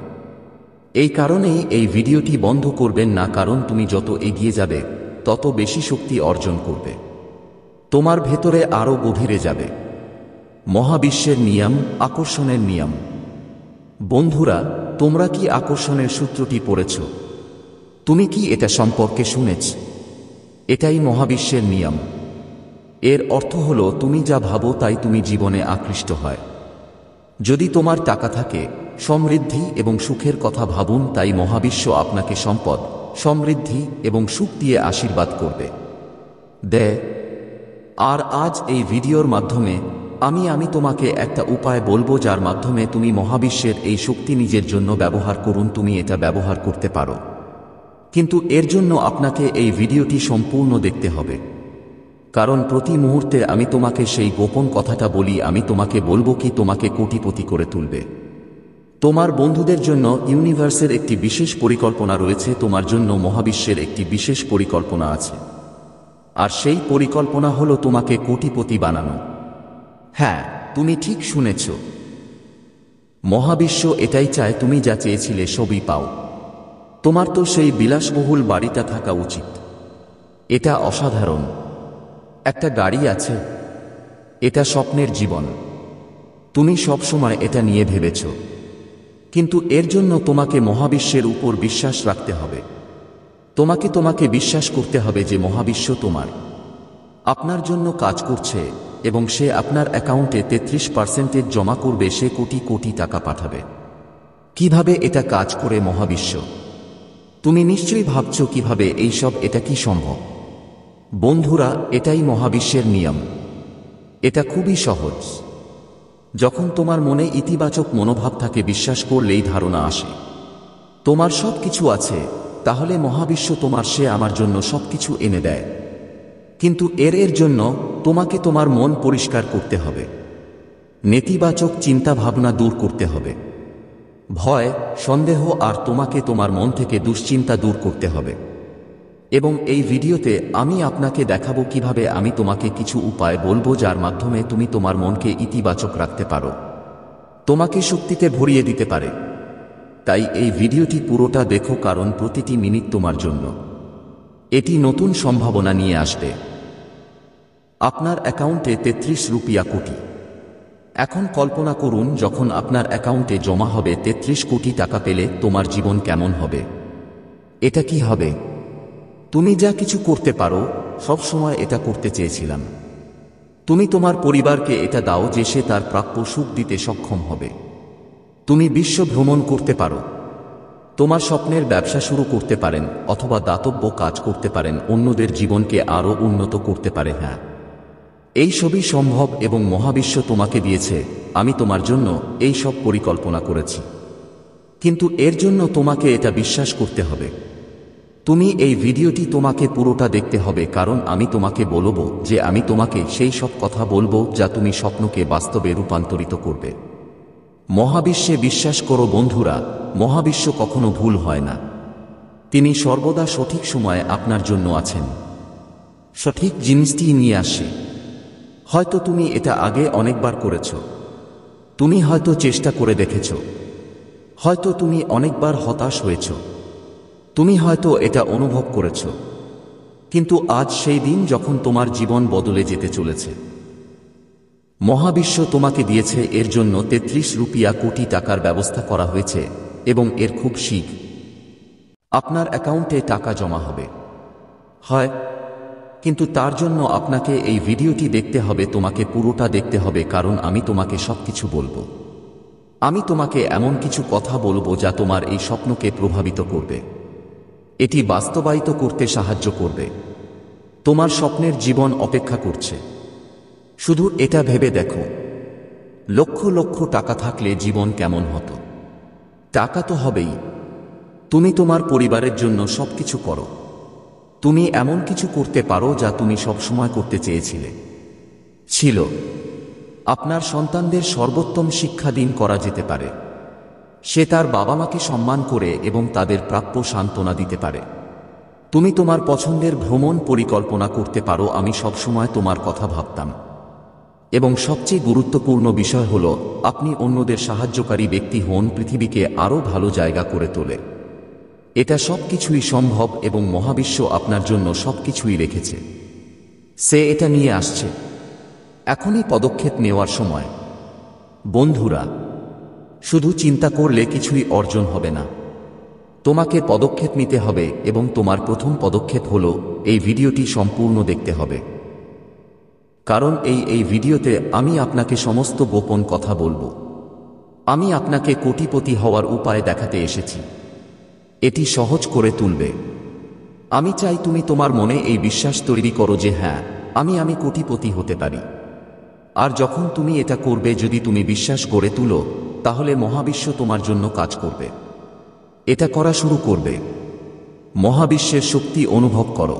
এই কারণেই এই ভিডিওটি বন্ধ করবেন না, কারণ তুমি যত এগিয়ে যাবে তত বেশি শক্তি অর্জন করবে, তোমার ভেতরে আরও গভীরে যাবে। মহাবিশ্বের নিয়ম, আকর্ষণের নিয়ম। বন্ধুরা, তোমরা কি আকর্ষণের সূত্রটি পড়েছ? তুমি কি এটা সম্পর্কে শুনেছ? এটাই মহাবিশ্বের নিয়ম। এর অর্থ হলো তুমি যা ভাবো তাই তুমি জীবনে আকৃষ্ট হয়। যদি তোমার টাকা থাকে, সমৃদ্ধি এবং সুখের কথা ভাবুন, তাই মহাবিশ্ব আপনাকে সম্পদ, সমৃদ্ধি এবং সুখ দিয়ে আশীর্বাদ করবে। আর আজ এই ভিডিওর মাধ্যমে আমি তোমাকে একটা উপায় বলবো, যার মাধ্যমে তুমি মহাবিশ্বের এই শক্তি নিজের জন্য ব্যবহার করুন। তুমি এটা ব্যবহার করতে পারো, কিন্তু এর জন্য আপনাকে এই ভিডিওটি সম্পূর্ণ দেখতে হবে, কারণ প্রতি মুহূর্তে আমি তোমাকে সেই গোপন কথাটা বলি। আমি তোমাকে বলবো কি তোমাকে কোটিপতি করে তুলবে। তোমার বন্ধুদের জন্য ইউনিভার্সের একটি বিশেষ পরিকল্পনা রয়েছে, তোমার জন্য মহাবিশ্বের একটি বিশেষ পরিকল্পনা আছে। আর সেই পরিকল্পনা হলো তোমাকে কোটিপতি বানানো। হ্যাঁ, তুমি ঠিক শুনেছ। মহাবিশ্ব এটাই চায়, তুমি যা চেয়েছিলে সবই পাও। তোমার তো সেই বিলাসবহুল বাড়িটা থাকা উচিত। এটা অসাধারণ একটা গাড়ি আছে। এটা স্বপ্নের জীবন। তুমি সবসময় এটা নিয়ে ভেবেছ, কিন্তু এর জন্য তোমাকে মহাবিশ্বের উপর বিশ্বাস রাখতে হবে। তোমাকে বিশ্বাস করতে হবে যে মহাবিশ্ব আপনার জন্য কাজ করছে, এবং সে আপনার অ্যাকাউন্টে 33% জমা করবে। সে কোটি কোটি টাকা পাঠাবে। কিভাবে এটা কাজ করে মহাবিশ্ব? তুমি নিশ্চয়ই ভাবছ কিভাবে এইসব, এটা কি সম্ভব? বন্ধুরা, এটাই মহাবিশ্বের নিয়ম। এটা খুবই সহজ। যখন তোমার মনে ইতিবাচক মনোভাব থাকে, বিশ্বাস করলেই ধারণা আসে তোমার সব কিছু আছে, তাহলে মহাবিশ্ব সে আমার জন্য সবকিছু এনে দেয়। কিন্তু এর জন্য তোমাকে তোমার মন পরিষ্কার করতে হবে, নেতিবাচক চিন্তা ভাবনা দূর করতে হবে, ভয়, সন্দেহ, আর তোমাকে তোমার মন থেকে দুশ্চিন্তা দূর করতে হবে। এবং এই ভিডিওতে আমি আপনাকে দেখাবো কিভাবে আমি তোমাকে কিছু উপায় বলবো, যার মাধ্যমে তুমি তোমার মনকে ইতিবাচক রাখতে পারো, তোমাকে শক্তিতে ভরিয়ে দিতে পারে। তাই এই ভিডিওটি পুরোটা দেখো, কারণ প্রতিটি মিনিট তোমার জন্য এটি নতুন সম্ভাবনা নিয়ে আসবে। আপনার অ্যাকাউন্টে 33 কোটি। এখন কল্পনা করুন, যখন আপনার অ্যাকাউন্টে জমা হবে 33 কোটি টাকা, পেলে তোমার জীবন কেমন হবে? এটা কি হবে? তুমি যা কিছু করতে পারো, সব সময় এটা করতে চেয়েছিলাম। তুমি তোমার পরিবারকে এটা দাও যে সে তার প্রাপ্য সুখ দিতে সক্ষম হবে। তুমি বিশ্ব ভ্রমণ করতে পারো, তোমার স্বপ্নের ব্যবসা শুরু করতে পারেন, অথবা দাতব্য কাজ করতে পারেন, অন্যদের জীবনকে আরও উন্নত করতে পারে। হ্যাঁ, এই সবই সম্ভব, এবং মহাবিশ্ব তোমাকে দিয়েছে। আমি তোমার জন্য এই সব পরিকল্পনা করেছি, কিন্তু এর জন্য তোমাকে এটা বিশ্বাস করতে হবে। তুমি এই ভিডিওটি তোমাকে পুরোটা দেখতে হবে, কারণ আমি তোমাকে বলবো যে আমি তোমাকে সেই সব কথা বলবো যা তুমি স্বপ্নকে বাস্তবে রূপান্তরিত করবে। মহাবিশ্বে বিশ্বাস করো বন্ধুরা, মহাবিশ্ব কখনো ভুল হয় না। তিনি সর্বদা সঠিক সময়ে আপনার জন্য আছেন, সঠিক জিনিসটি নিয়ে আসে। হয়তো তুমি এটা আগে অনেকবার করেছ, তুমি হয়তো চেষ্টা করে দেখেছ, হয়তো তুমি অনেকবার হতাশ হয়েছ, তুমি হয়তো এটা অনুভব করেছ, কিন্তু আজ সেই দিন যখন তোমার জীবন বদলে যেতে চলেছে। মহাবিশ্ব তোমাকে দিয়েছে, এর জন্য 33 কোটি টাকার ব্যবস্থা করা হয়েছে, এবং এর খুব শীঘ্র আপনার অ্যাকাউন্টে টাকা জমা হবে। হয়, কিন্তু তার জন্য আপনাকে এই ভিডিওটি দেখতে হবে, তোমাকে পুরোটা দেখতে হবে, কারণ আমি তোমাকে সবকিছু বলবো। আমি তোমাকে এমন কিছু কথা বলবো যা তোমার এই স্বপ্নকে প্রভাবিত করবে, এটি বাস্তবায়িত করতে সাহায্য করবে। তোমার স্বপ্নের জীবন অপেক্ষা করছে। শুধু এটা ভেবে দেখো, লক্ষ লক্ষ টাকা থাকলে জীবন কেমন হতো। টাকা তো হবেই। তুমি তোমার পরিবারের জন্য সবকিছু করো। তুমি এমন কিছু করতে পারো যা তুমি সবসময় করতে চেয়েছিলে। ছিল আপনার সন্তানদের সর্বোত্তম শিক্ষা দিন করা যেতে পারে। সে তার বাবা মাকে সম্মান করে এবং তাদের প্রাপ্য সান্ত্বনা দিতে পারে। তুমি তোমার পছন্দের ভ্রমণ পরিকল্পনা করতে পারো। আমি সবসময় তোমার কথা ভাবতাম। এবং সবচেয়ে গুরুত্বপূর্ণ বিষয় হল আপনি অন্যদের সাহায্যকারী ব্যক্তি হন, পৃথিবীকে আরও ভালো জায়গা করে তোলে। এটা সবকিছুই সম্ভব এবং মহাবিশ্ব আপনার জন্য সবকিছুই রেখেছে। সে এটা নিয়ে আসছে। এখনই পদক্ষেপ নেওয়ার সময়। বন্ধুরা, শুধু চিন্তা করলে কিছুই অর্জন হবে না। তোমাকে পদক্ষেপ নিতে হবে এবং তোমার প্রথম পদক্ষেপ হল এই ভিডিওটি সম্পূর্ণ দেখতে হবে। কারণ এই ভিডিওতে আমি আপনাকে সমস্ত গোপন কথা বলবো। আমি আপনাকে কোটিপতি হওয়ার উপায় দেখাতে এসেছি। এটি সহজ করে তুলবে। আমি চাই তুমি তোমার মনে এই বিশ্বাস তৈরি করো যে হ্যাঁ, আমি কোটিপতি হতে পারি। আর যখন তুমি এটা করবে, যদি তুমি বিশ্বাস গড়ে তুলো, তাহলে মহাবিশ্ব তোমার জন্য কাজ করবে। এটা করা শুরু করবে। মহাবিশ্বের শক্তি অনুভব করো।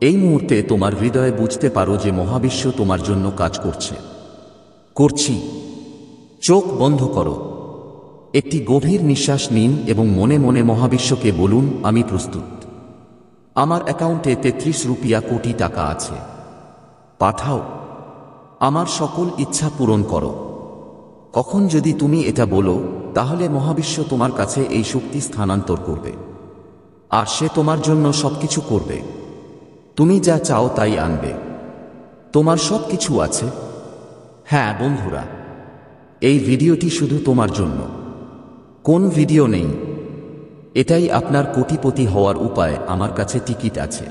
এই মুহূর্তে তোমার হৃদয়ে বুঝতে পারো যে মহাবিশ্ব তোমার জন্য কাজ করছি। চোখ বন্ধ করো। একটি গভীর নিঃশ্বাস নিন এবং মনে মনে মহাবিশ্বকে বলুন, আমি প্রস্তুত। আমার অ্যাকাউন্টে 33 রুপিয়া কোটি টাকা আছে। পাঠাও। আমার সকল ইচ্ছা পূরণ করো। কখন যদি তুমি এটা বলো, তাহলে মহাবিশ্ব তোমার কাছে এই শক্তি স্থানান্তর করবে। আর সে তোমার জন্য সবকিছু করবে। তুমি যা চাও তাই আনবে। তোমার সবকিছু আছে। হ্যাঁ বন্ধুরা, এই ভিডিওটি শুধু তোমার জন্য। কোন ভিডিও নেই। এটাই আপনার কোটিপতি হওয়ার উপায়। আমার কাছে টিকিট আছে।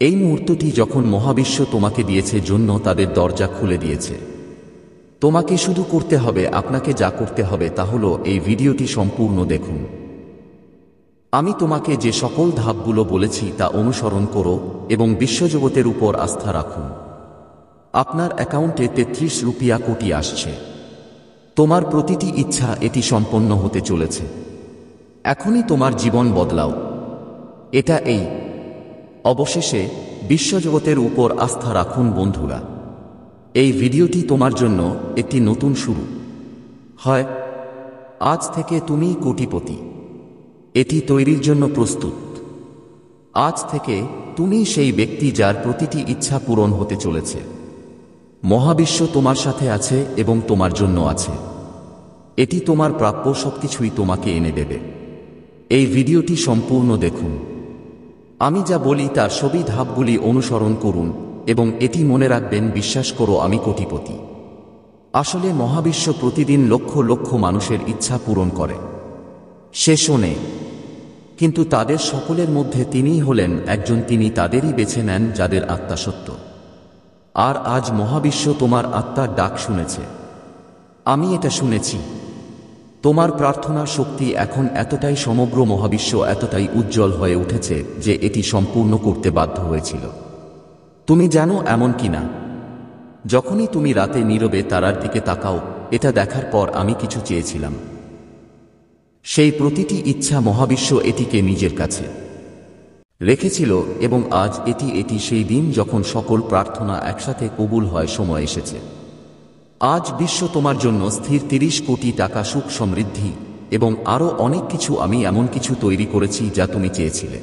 এই মুহূর্তটি যখন মহাবিশ্ব তোমাকে দিয়েছে জন্য তাদের দরজা খুলে দিয়েছে। তোমাকে শুধু করতে হবে, আপনাকে যা করতে হবে তা হলো এই ভিডিওটি সম্পূর্ণ দেখুন। আমি তোমাকে যে সকল ধাপগুলো বলেছি তা অনুসরণ করো এবং বিশ্বজগতের উপর আস্থা রাখুন। আপনার অ্যাকাউন্টে 33 রুপিয়া কোটি আসছে। তোমার প্রতিটি ইচ্ছা এটি সম্পন্ন হতে চলেছে। এখনই তোমার জীবন বদলাও। এটা অবশেষে বিশ্বজগতের উপর আস্থা রাখুন। বন্ধুরা, এই ভিডিওটি তোমার জন্য একটি নতুন শুরু। হয় আজ থেকে তুমি কোটিপতি। এটি তৈরির জন্য প্রস্তুত। আজ থেকে তুমি সেই ব্যক্তি যার প্রতিটি ইচ্ছা পূরণ হতে চলেছে। মহাবিশ্ব তোমার সাথে আছে এবং তোমার জন্য আছে। এটি তোমার প্রাপ্য সবকিছুই তোমাকে এনে দেবে। এই ভিডিওটি সম্পূর্ণ দেখুন। আমি যা বলি তার সবই ধাপগুলি অনুসরণ করুন এবং এটি মনে রাখবেন, বিশ্বাস করো আমি কোটিপতি। আসলে মহাবিশ্ব প্রতিদিন লক্ষ লক্ষ মানুষের ইচ্ছা পূরণ করে। সে শোনে, কিন্তু তাদের সকলের মধ্যে তিনিই হলেন একজন। তিনি তাদেরই বেছে নেন যাদের আত্মা সত্য। আর আজ মহাবিশ্ব তোমার আত্মার ডাক শুনেছে। আমি এটা শুনেছি। তোমার প্রার্থনার শক্তি এখন এতটাই সমগ্র মহাবিশ্ব এতটাই উজ্জ্বল হয়ে উঠেছে যে এটি সম্পূর্ণ করতে বাধ্য হয়েছিল। তুমি জানো এমন কিনা, যখনই তুমি রাতে নীরবে তারার দিকে তাকাও, এটা দেখার পর আমি কিছু চেয়েছিলাম। সেই প্রতিটি ইচ্ছা মহাবিশ্ব এটিকে নিজের কাছে রেখেছিল এবং আজ এটি সেই দিন যখন সকল প্রার্থনা একসাথে কবুল হয়। সময় এসেছে। আজ বিশ্ব তোমার জন্য স্থির। 30 কোটি টাকা, সুখ, সমৃদ্ধি এবং আরও অনেক কিছু। আমি এমন কিছু তৈরি করেছি যা তুমি চেয়েছিলে।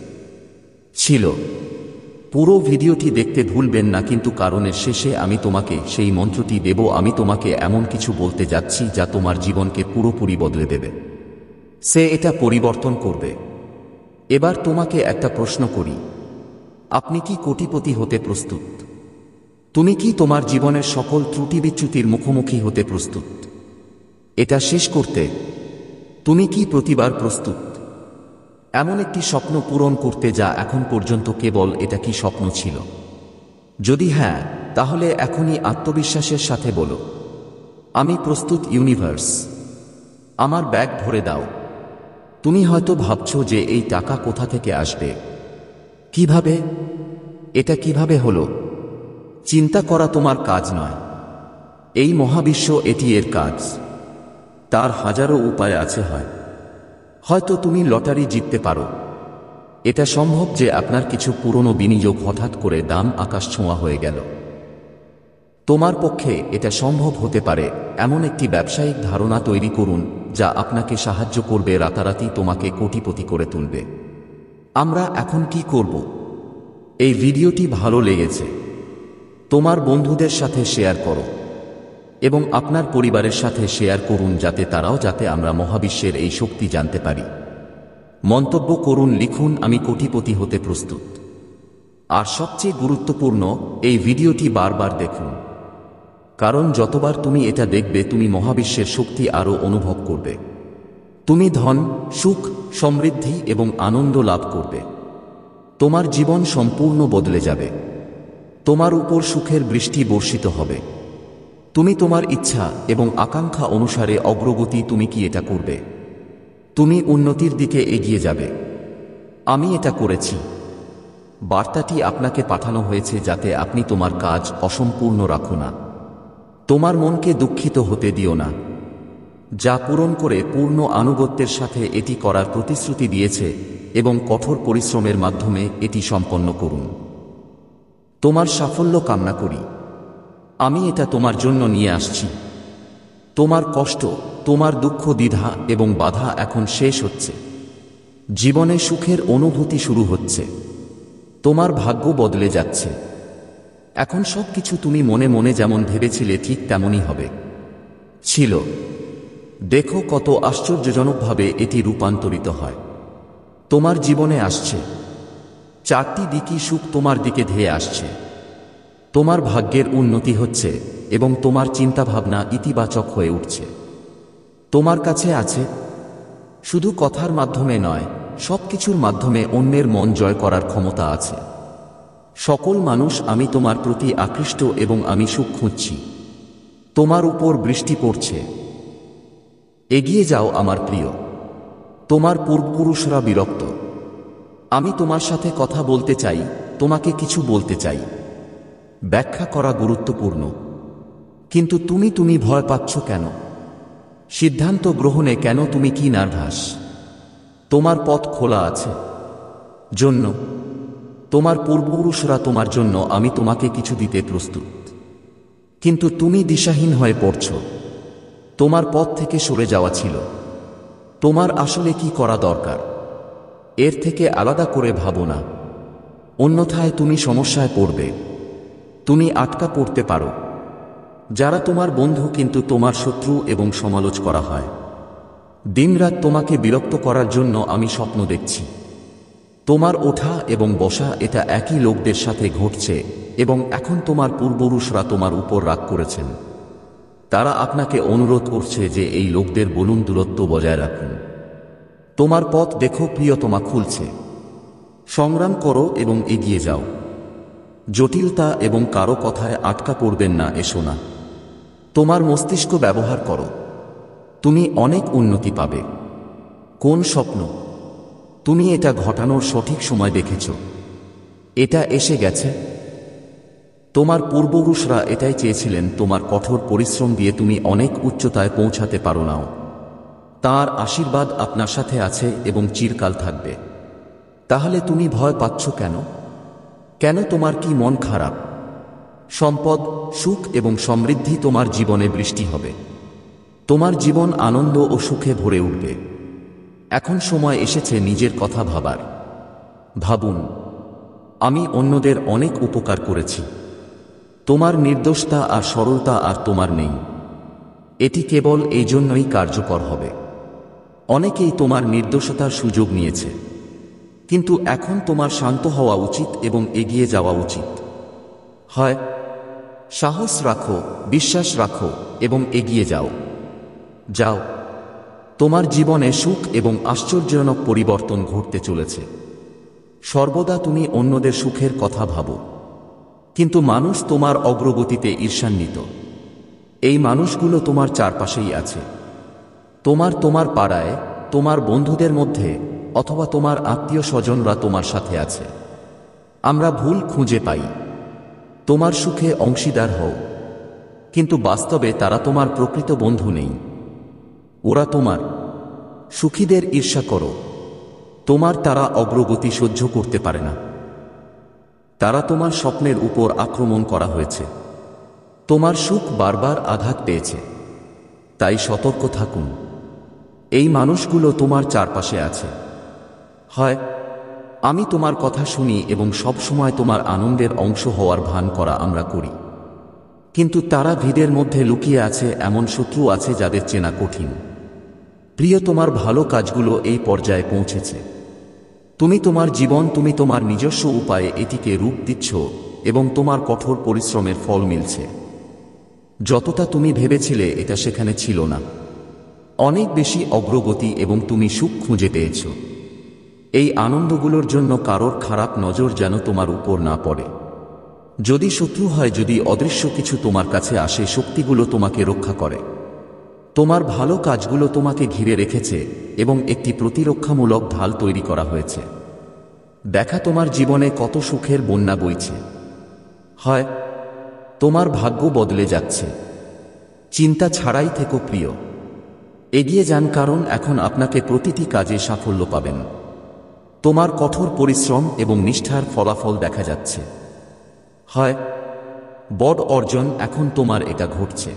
পুরো ভিডিওটি দেখতে ভুলবেন না, কিন্তু কারণের শেষে আমি তোমাকে সেই মন্ত্রটি দেব। আমি তোমাকে এমন কিছু বলতে যাচ্ছি যা তোমার জীবনকে পুরোপুরি বদলে দেবে। সে এটা পরিবর্তন করবে। এবার তোমাকে একটা প্রশ্ন করি, আপনি কি কোটিপতি হতে প্রস্তুত? তুমি কি তোমার জীবনের সকল ত্রুটি বিচ্যুতির মুখোমুখি হতে প্রস্তুত? এটা শেষ করতে তুমি কি প্রতিবার প্রস্তুত? এমন একটি স্বপ্ন পূরণ করতে যা এখন পর্যন্ত কেবল এটা কি স্বপ্ন ছিল? যদি হ্যাঁ, তাহলে এখনই আত্মবিশ্বাসের সাথে বলো, আমি প্রস্তুত। ইউনিভার্স, আমার ব্যাগ ভরে দাও। তুমি হয়তো ভাবছো যে এই টাকা কোথা থেকে আসবে, কিভাবে, এটা কিভাবে হলো। চিন্তা করা তোমার কাজ নয়। এই মহাবিশ্ব, এটি এর কাজ। তার হাজারো উপায় আছে। হয়তো তুমি লটারি জিততে পারো। এটা সম্ভব যে আপনার কিছু পুরনো বিনিয়োগ হঠাৎ করে দাম আকাশ ছোঁয়া হয়ে গেল। তোমার পক্ষে এটা সম্ভব হতে পারে এমন একটি ব্যবসায়িক ধারণা তৈরি করুন যা আপনাকে সাহায্য করবে রাতারাতি তোমাকে কোটিপতি করে তুলবে। আমরা এখন কি করব? এই ভিডিওটি ভালো লেগেছে তোমার বন্ধুদের সাথে শেয়ার করো এবং আপনার পরিবারের সাথে শেয়ার করুন যাতে আমরা মহাবিশ্বের এই শক্তি জানতে পারি। মন্তব্য করুন, লিখুন আমি কোটিপতি হতে প্রস্তুত। আর সবচেয়ে গুরুত্বপূর্ণ, এই ভিডিওটি বারবার দেখুন, কারণ যতবার তুমি এটা দেখবে তুমি মহাবিশ্বের শক্তি আরও অনুভব করবে। তুমি ধন, সুখ, সমৃদ্ধি এবং আনন্দ লাভ করবে। তোমার জীবন সম্পূর্ণ বদলে যাবে। তোমার উপর সুখের বৃষ্টি বর্ষিত হবে। তুমি তোমার ইচ্ছা এবং আকাঙ্ক্ষা অনুসারে অগ্রগতি। তুমি কি এটা করবে? তুমি উন্নতির দিকে এগিয়ে যাবে। আমি এটা করেছি। বার্তাটি আপনাকে পাঠানো হয়েছে যাতে আপনি তোমার কাজ অসম্পূর্ণ রাখো না। তোমার মনকে দুঃখিত হতে দিও না। যা পূরণ করে পূর্ণ আনুগত্যের সাথে এটি করার প্রতিশ্রুতি দিয়েছে এবং কঠোর পরিশ্রমের মাধ্যমে এটি সম্পন্ন করুন। তোমার সাফল্য কামনা করি। আমি এটা তোমার জন্য নিয়ে আসছি। তোমার কষ্ট, তোমার দুঃখ, দ্বিধা এবং বাধা এখন শেষ হচ্ছে। জীবনে সুখের অনুভূতি শুরু হচ্ছে। তোমার ভাগ্য বদলে যাচ্ছে। এখন সবকিছু তুমি মনে মনে যেমন ভেবেছিলে ঠিক তেমনই হবে। ছিল। দেখো কত আশ্চর্যজনকভাবে এটি রূপান্তরিত হয়। তোমার জীবনে আসছে। চারটি দিকই সুখ তোমার দিকে ধেয়ে আসছে। তোমার ভাগ্যের উন্নতি হচ্ছে এবং তোমার চিন্তাভাবনা ইতিবাচক হয়ে উঠছে। তোমার কাছে আছে, শুধু কথার মাধ্যমে নয়, সবকিছুর মাধ্যমে অন্যের মন জয় করার ক্ষমতা আছে। সকল মানুষ আমি তোমার প্রতি আকৃষ্ট এবং আমি সুখ খুঁজছি। তোমার উপর বৃষ্টি পড়ছে। এগিয়ে যাও আমার প্রিয়। তোমার পূর্বপুরুষরা বিরক্ত। আমি তোমার সাথে কথা বলতে চাই, তোমাকে কিছু বলতে চাই। ব্যাখ্যা করা গুরুত্বপূর্ণ, কিন্তু তুমি ভয় পাচ্ছ কেন? সিদ্ধান্ত গ্রহণে কেন তুমি কি নার্ভাস? তোমার পথ খোলা আছে। জন্য তোমার পূর্বপুরুষরা তোমার জন্য আমি তোমাকে কিছু দিতে প্রস্তুত। কিন্তু তুমি দিশাহীন হয়ে পড়ছ। তোমার পথ থেকে সরে যাওয়া ছিল। তোমার আসলে কি করা দরকার এর থেকে আলাদা করে ভাবো না, অন্যথায় তুমি সমস্যায় পড়বে। তুমি আটকা পড়তে পারো। যারা তোমার বন্ধু কিন্তু তোমার শত্রু এবং সমালোচ করা হয়। দিনরাত তোমাকে বিরক্ত করার জন্য আমি স্বপ্ন দেখছি। তোমার ওঠা এবং বসা এটা একই লোকদের সাথে ঘটছে এবং এখন তোমার পূর্বপুরুষরা তোমার উপর রাগ করেছেন। তারা আপনাকে অনুরোধ করছে যে এই লোকদের বলুন দূরত্ব বজায় রাখুন। তোমার পথ দেখো প্রিয়তমা খুলছে। সংগ্রাম করো এবং এগিয়ে যাও। জটিলতা এবং কারো কথায় আটকা পড়বেন না, এসো না। তোমার মস্তিষ্ক ব্যবহার করো। তুমি অনেক উন্নতি পাবে। কোন স্বপ্ন? তুমি এটা ঘটানোর সঠিক সময় দেখেছ। এটা এসে গেছে। তোমার পূর্বপুরুষরা এটাই চেয়েছিলেন। তোমার কঠোর পরিশ্রম দিয়ে তুমি অনেক উচ্চতায় পৌঁছাতে পারো নাও। তাঁর আশীর্বাদ আপনার সাথে আছে এবং চিরকাল থাকবে। তাহলে তুমি ভয় পাচ্ছ কেন? কেন তোমার কি মন খারাপ? সম্পদ, সুখ এবং সমৃদ্ধি তোমার জীবনে বৃষ্টি হবে। তোমার জীবন আনন্দ ও সুখে ভরে উঠবে। এখন সময় এসেছে নিজের কথা ভাবার। ভাবুন, আমি অন্যদের অনেক উপকার করেছি। তোমার নির্দোষতা আর সরলতা আর তোমার নেই। এটি কেবল এই জন্যই কার্যকর হবে। অনেকেই তোমার নির্দোষতার সুযোগ নিয়েছে, কিন্তু এখন তোমার শান্ত হওয়া উচিত এবং এগিয়ে যাওয়া উচিত। হয় সাহস রাখো, বিশ্বাস রাখো এবং এগিয়ে যাও। যাও। তোমার জীবনে সুখ এবং আশ্চর্যজনক পরিবর্তন ঘটতে চলেছে। সর্বদা তুমি অন্যদের সুখের কথা ভাবো, কিন্তু মানুষ তোমার অগ্রগতিতে ঈর্ষান্বিত। এই মানুষগুলো তোমার চারপাশেই আছে। তোমার পাড়ায়, তোমার বন্ধুদের মধ্যে, অথবা তোমার আত্মীয় স্বজনরা তোমার সাথে আছে। আমরা ভুল খুঁজে পাই। তোমার সুখে অংশীদার হও, কিন্তু বাস্তবে তারা তোমার প্রকৃত বন্ধু নেই। ওরা তোমার সুখীদের ঈর্ষা করো। তোমার তারা অগ্রগতি সহ্য করতে পারে না। তারা তোমার স্বপ্নের উপর আক্রমণ করা হয়েছে। তোমার সুখ বারবার আঘাত পেয়েছে। তাই সতর্ক থাকুন। এই মানুষগুলো তোমার চারপাশে আছে। হয় আমি তোমার কথা শুনি এবং সব সময় তোমার আনন্দের অংশ হওয়ার ভান করা আমরা করি, কিন্তু তারা ভিড়ের মধ্যে লুকিয়ে আছে। এমন শত্রু আছে যাদের চেনা কঠিন। প্রিয়, তোমার ভালো কাজগুলো এই পর্যায়ে পৌঁছেছে। তুমি তোমার জীবন, তুমি তোমার নিজস্ব উপায়ে এটিকে রূপ দিচ্ছ এবং তোমার কঠোর পরিশ্রমের ফল মিলছে। যতটা তুমি ভেবেছিলে এটা সেখানে ছিল না। অনেক বেশি অগ্রগতি এবং তুমি সুখ খুঁজে পেয়েছ। এই আনন্দগুলোর জন্য কারোর খারাপ নজর যেন তোমার উপর না পড়ে। যদি শত্রু হয়, যদি অদৃশ্য কিছু তোমার কাছে আসে, শক্তিগুলো তোমাকে রক্ষা করে। তোমার ভালো কাজগুলো তোমাকে ঘিরে রেখেছে এবং একটি প্রতিরক্ষামূলক ঢাল তৈরি করা হয়েছে। দেখা তোমার জীবনে কত সুখের বন্যা বইছে। হয় তোমার ভাগ্য বদলে যাচ্ছে। চিন্তা ছাড়াই থেকো প্রিয়। এগিয়ে যান, কারণ এখন আপনাকে প্রতিটি কাজে সাফল্য পাবেন। তোমার কঠোর পরিশ্রম এবং নিষ্ঠার ফলাফল দেখা যাচ্ছে। হয় বড় অর্জন, এখন তোমার এটা ঘটছে।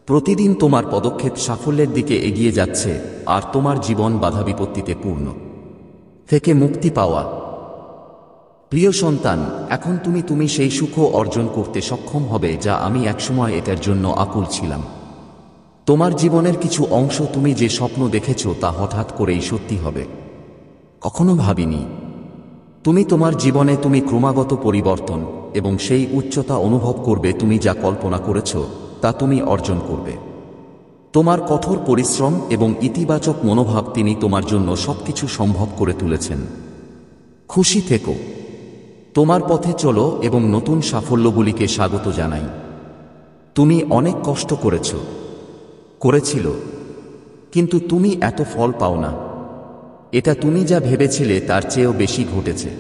প্রতিদিন তোমার পদক্ষেপ সাফল্যের দিকে এগিয়ে যাচ্ছে, আর তোমার জীবন বাধা বিপত্তিতে পূর্ণ থেকে মুক্তি পাওয়া। প্রিয় সন্তান, এখন তুমি সেই সুখ অর্জন করতে সক্ষম হবে যা আমি একসময় এটার জন্য আকুল ছিলাম। তোমার জীবনের কিছু অংশ, তুমি যে স্বপ্ন দেখেছ তা হঠাৎ করেই সত্যি হবে। কখনো ভাবিনি তুমি তোমার জীবনে তুমি ক্রমাগত পরিবর্তন এবং সেই উচ্চতা অনুভব করবে। তুমি যা কল্পনা করেছ তা তুমি অর্জন করবে। তোমার কঠোর পরিশ্রম এবং ইতিবাচক মনোভাব, তিনি তোমার জন্য সবকিছু সম্ভব করে তুলেছেন। খুশি থেকো, তোমার পথে চলো এবং নতুন সাফল্যগুলিকে স্বাগত জানাই। তুমি অনেক কষ্ট করেছিল, কিন্তু তুমি এত ফল পাও না। এটা তুমি যা ভেবেছিলে তার চেয়েও বেশি ঘটেছে।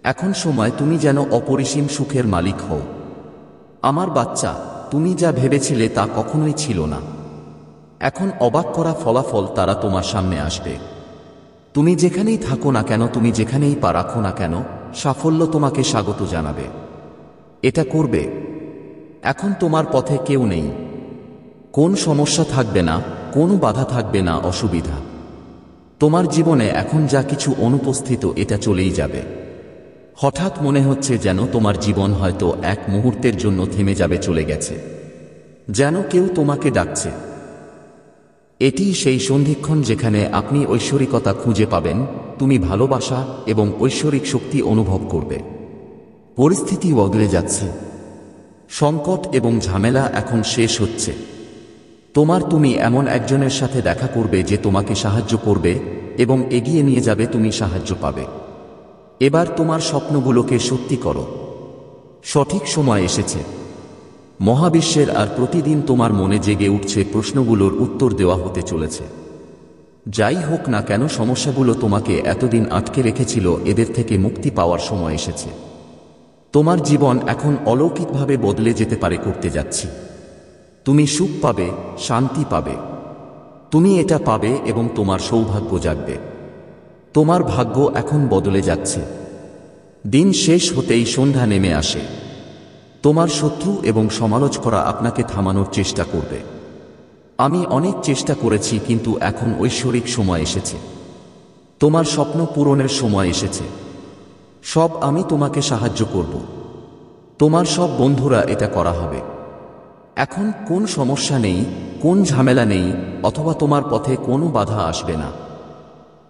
এখন সময় তুমি যেন অপরিসীম সুখের মালিক হও। আমার বাচ্চা, তুমি যা ভেবেছিলে তা কখনোই ছিল না। এখন অবাক করা ফলাফল তারা তোমার সামনে আসবে। তুমি যেখানেই থাকো না কেন, তুমি যেখানেই পা রাখো না কেন, সাফল্য তোমাকে স্বাগত জানাবে। এটা করবে। এখন তোমার পথে কেউ নেই। কোন সমস্যা থাকবে না, কোনো বাধা থাকবে না, অসুবিধা। তোমার জীবনে এখন যা কিছু অনুপস্থিত, এটা চলেই যাবে। হঠাৎ মনে হচ্ছে যেন তোমার জীবন হয়তো এক মুহূর্তের জন্য থেমে যাবে, চলে গেছে, যেন কেউ তোমাকে ডাকছে। এটি সেই সন্ধিক্ষণ যেখানে আপনি ঐশ্বরিকতা খুঁজে পাবেন। তুমি ভালোবাসা এবং ঐশ্বরিক শক্তি অনুভব করবে। পরিস্থিতি বদলে যাচ্ছে। সংকট এবং ঝামেলা এখন শেষ হচ্ছে। তুমি এমন একজনের সাথে দেখা করবে যে তোমাকে সাহায্য করবে এবং এগিয়ে নিয়ে যাবে। তুমি সাহায্য পাবে। এবার তোমার স্বপ্নগুলোকে সত্যি করো। সঠিক সময় এসেছে। মহাবিশ্বের আর প্রতিদিন তোমার মনে জেগে উঠছে প্রশ্নগুলোর উত্তর দেওয়া হতে চলেছে। যাই হোক না কেন, সমস্যাগুলো তোমাকে এতদিন আটকে রেখেছিল, এদের থেকে মুক্তি পাওয়ার সময় এসেছে। তোমার জীবন এখন অলৌকিকভাবে বদলে যেতে পারে। করতে যাচ্ছি। তুমি সুখ পাবে, শান্তি পাবে। তুমি এটা পাবে এবং তোমার সৌভাগ্য জাগবে। তোমার ভাগ্য এখন বদলে যাচ্ছে। দিন শেষ হতেই সন্ধ্যা নেমে আসে। তোমার শত্রু এবং সমালোচকরা আপনাকে থামানোর চেষ্টা করবে। আমি অনেক চেষ্টা করেছি, কিন্তু এখন ঐশ্বরিক সময় এসেছে। তোমার স্বপ্ন পূরণের সময় এসেছে। আমি তোমাকে সাহায্য করব। তোমার সব বন্ধুরা এটা করা হবে। এখন কোন সমস্যা নেই, কোন ঝামেলা নেই, অথবা তোমার পথে কোনো বাধা আসবে না।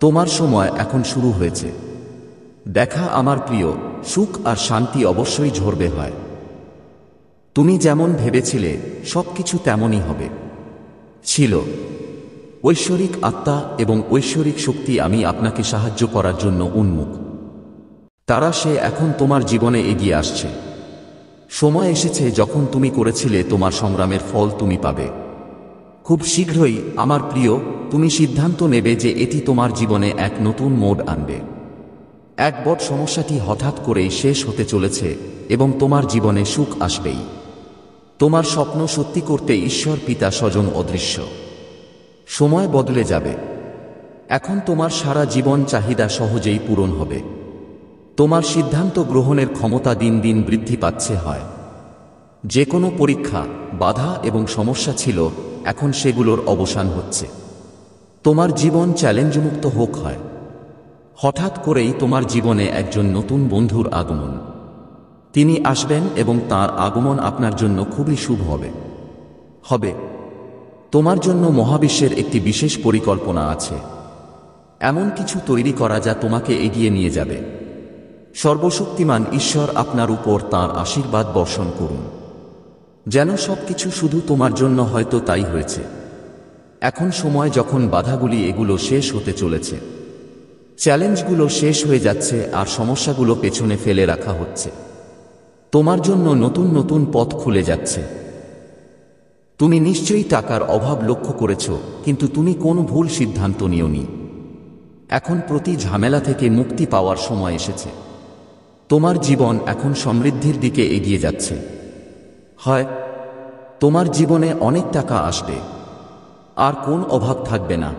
তোমার সময় এখন শুরু হয়েছে। দেখা আমার প্রিয়, সুখ আর শান্তি অবশ্যই ঝরবে। হয় তুমি যেমন ভেবেছিলে সবকিছু তেমনই হবে। ছিল ঐশ্বরিক আত্মা এবং ঐশ্বরিক শক্তি, আমি আপনাকে সাহায্য করার জন্য উন্মুখ। সে এখন তোমার জীবনে এগিয়ে আসছে। সময় এসেছে যখন তুমি করেছিলে, তোমার সংগ্রামের ফল তুমি পাবে। খুব শীঘ্রই আমার প্রিয়, তুমি সিদ্ধান্ত নেবে যে এটি তোমার জীবনে এক নতুন মোড় আনবে। এক বড় সমস্যাটি হঠাৎ করেই শেষ হতে চলেছে এবং তোমার জীবনে সুখ আসবেই। তোমার স্বপ্ন সত্যি করতে ঈশ্বর পিতা স্বজন অদৃশ্য সময় বদলে যাবে। এখন তোমার সারা জীবন চাহিদা সহজেই পূরণ হবে। তোমার সিদ্ধান্ত গ্রহণের ক্ষমতা দিন দিন বৃদ্ধি পাচ্ছে হয়। যে কোনো পরীক্ষা, বাধা এবং সমস্যা ছিল, এখন সেগুলোর অবসান হচ্ছে। তোমার জীবন চ্যালেঞ্জমুক্ত হোক হয়। হঠাৎ করেই তোমার জীবনে একজন নতুন বন্ধুর আগমন। তিনি আসবেন এবং তার আগমন আপনার জন্য খুবই শুভ হবে। তোমার জন্য মহাবিশ্বের একটি বিশেষ পরিকল্পনা আছে। এমন কিছু তৈরি করা যা তোমাকে এগিয়ে নিয়ে যাবে। সর্বশক্তিমান ঈশ্বর আপনার উপর তাঁর আশীর্বাদ বর্ষণ করুন। যেন সবকিছু শুধু তোমার জন্য হয়তো তাই হয়েছে। এখন সময় যখন বাধাগুলি এগুলো শেষ হতে চলেছে, চ্যালেঞ্জগুলো শেষ হয়ে যাচ্ছে আর সমস্যাগুলো পেছনে ফেলে রাখা হচ্ছে। তোমার জন্য নতুন নতুন পথ খুলে যাচ্ছে। তুমি নিশ্চয়ই টাকার অভাব লক্ষ্য করেছ, কিন্তু তুমি কোনো ভুল সিদ্ধান্ত নিওনি। এখন প্রতি ঝামেলা থেকে মুক্তি পাওয়ার সময় এসেছে। তোমার জীবন এখন সমৃদ্ধির দিকে এগিয়ে যাচ্ছে। হয় তোমার জীবনে অনেক টাকা আসবে, আর কোন অভাব থাকবে না।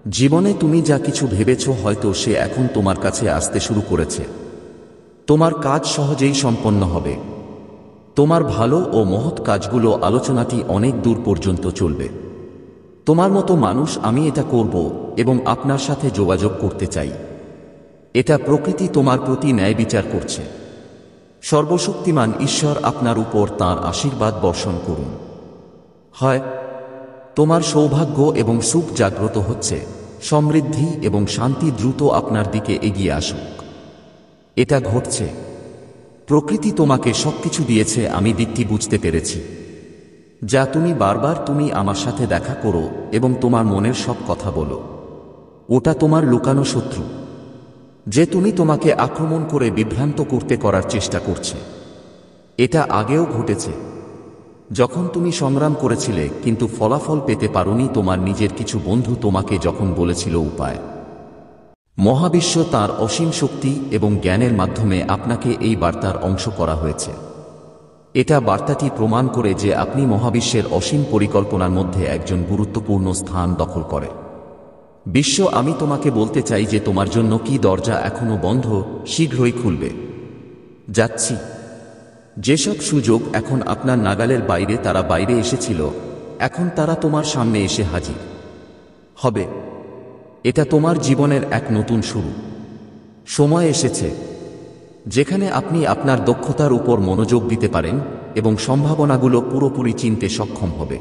জীবনে তুমি যা কিছু ভেবেছ হয়তো সে এখন তোমার কাছে আসতে শুরু করেছে। তোমার কাজ সহজেই সম্পন্ন হবে। তোমার ভালো ও মহৎ কাজগুলো আলোচনাটি অনেক দূর পর্যন্ত চলবে। তোমার মতো মানুষ আমি এটা করব এবং আপনার সাথে যোগাযোগ করতে চাই। এটা প্রকৃতি তোমার প্রতি ন্যায় বিচার করছে। সর্বশক্তিমান ঈশ্বর আপনার উপর তাঁর আশীর্বাদ বর্ষণ করুন। হয় তোমার সৌভাগ্য এবং সুখ জাগ্রত হচ্ছে, সমৃদ্ধি এবং শান্তি দ্রুত আপনার দিকে এগিয়ে আসুক। এটা ঘটছে। প্রকৃতি তোমাকে সবকিছু দিয়েছে, আমি দিকটি বুঝতে পেরেছি। যা তুমি বারবার তুমি আমার সাথে দেখা করো এবং তোমার মনের সব কথা বলো। ওটা তোমার লুকানো শত্রু, যে তোমাকে আক্রমণ করে বিভ্রান্ত করতে করার চেষ্টা করছে। এটা আগেও ঘটেছে, যখন তুমি সংগ্রাম করেছিলে কিন্তু ফলাফল পেতে পারোনি। তোমার নিজের কিছু বন্ধু তোমাকে যখন বলেছিল উপায়। মহাবিশ্ব তার অসীম শক্তি এবং জ্ঞানের মাধ্যমে আপনাকে এই বার্তার অংশ করা হয়েছে। এটা বার্তাটি প্রমাণ করে যে আপনি মহাবিশ্বের অসীম পরিকল্পনার মধ্যে একজন গুরুত্বপূর্ণ স্থান দখল করে। বিশ্ব, আমি তোমাকে বলতে চাই যে তোমার জন্য কি দরজা এখনো বন্ধ, শীঘ্রই খুলবে। যাচ্ছি। যেসব সুযোগ এখন আপনার নাগালের বাইরে, তারা বাইরে এসেছিল, এখন তারা তোমার সামনে এসে হাজির হবে। এটা তোমার জীবনের এক নতুন শুরু। সময় এসেছে যেখানে আপনি আপনার দক্ষতার উপর মনোযোগ দিতে পারেন এবং সম্ভাবনাগুলো পুরোপুরি চিনতে সক্ষম হবে।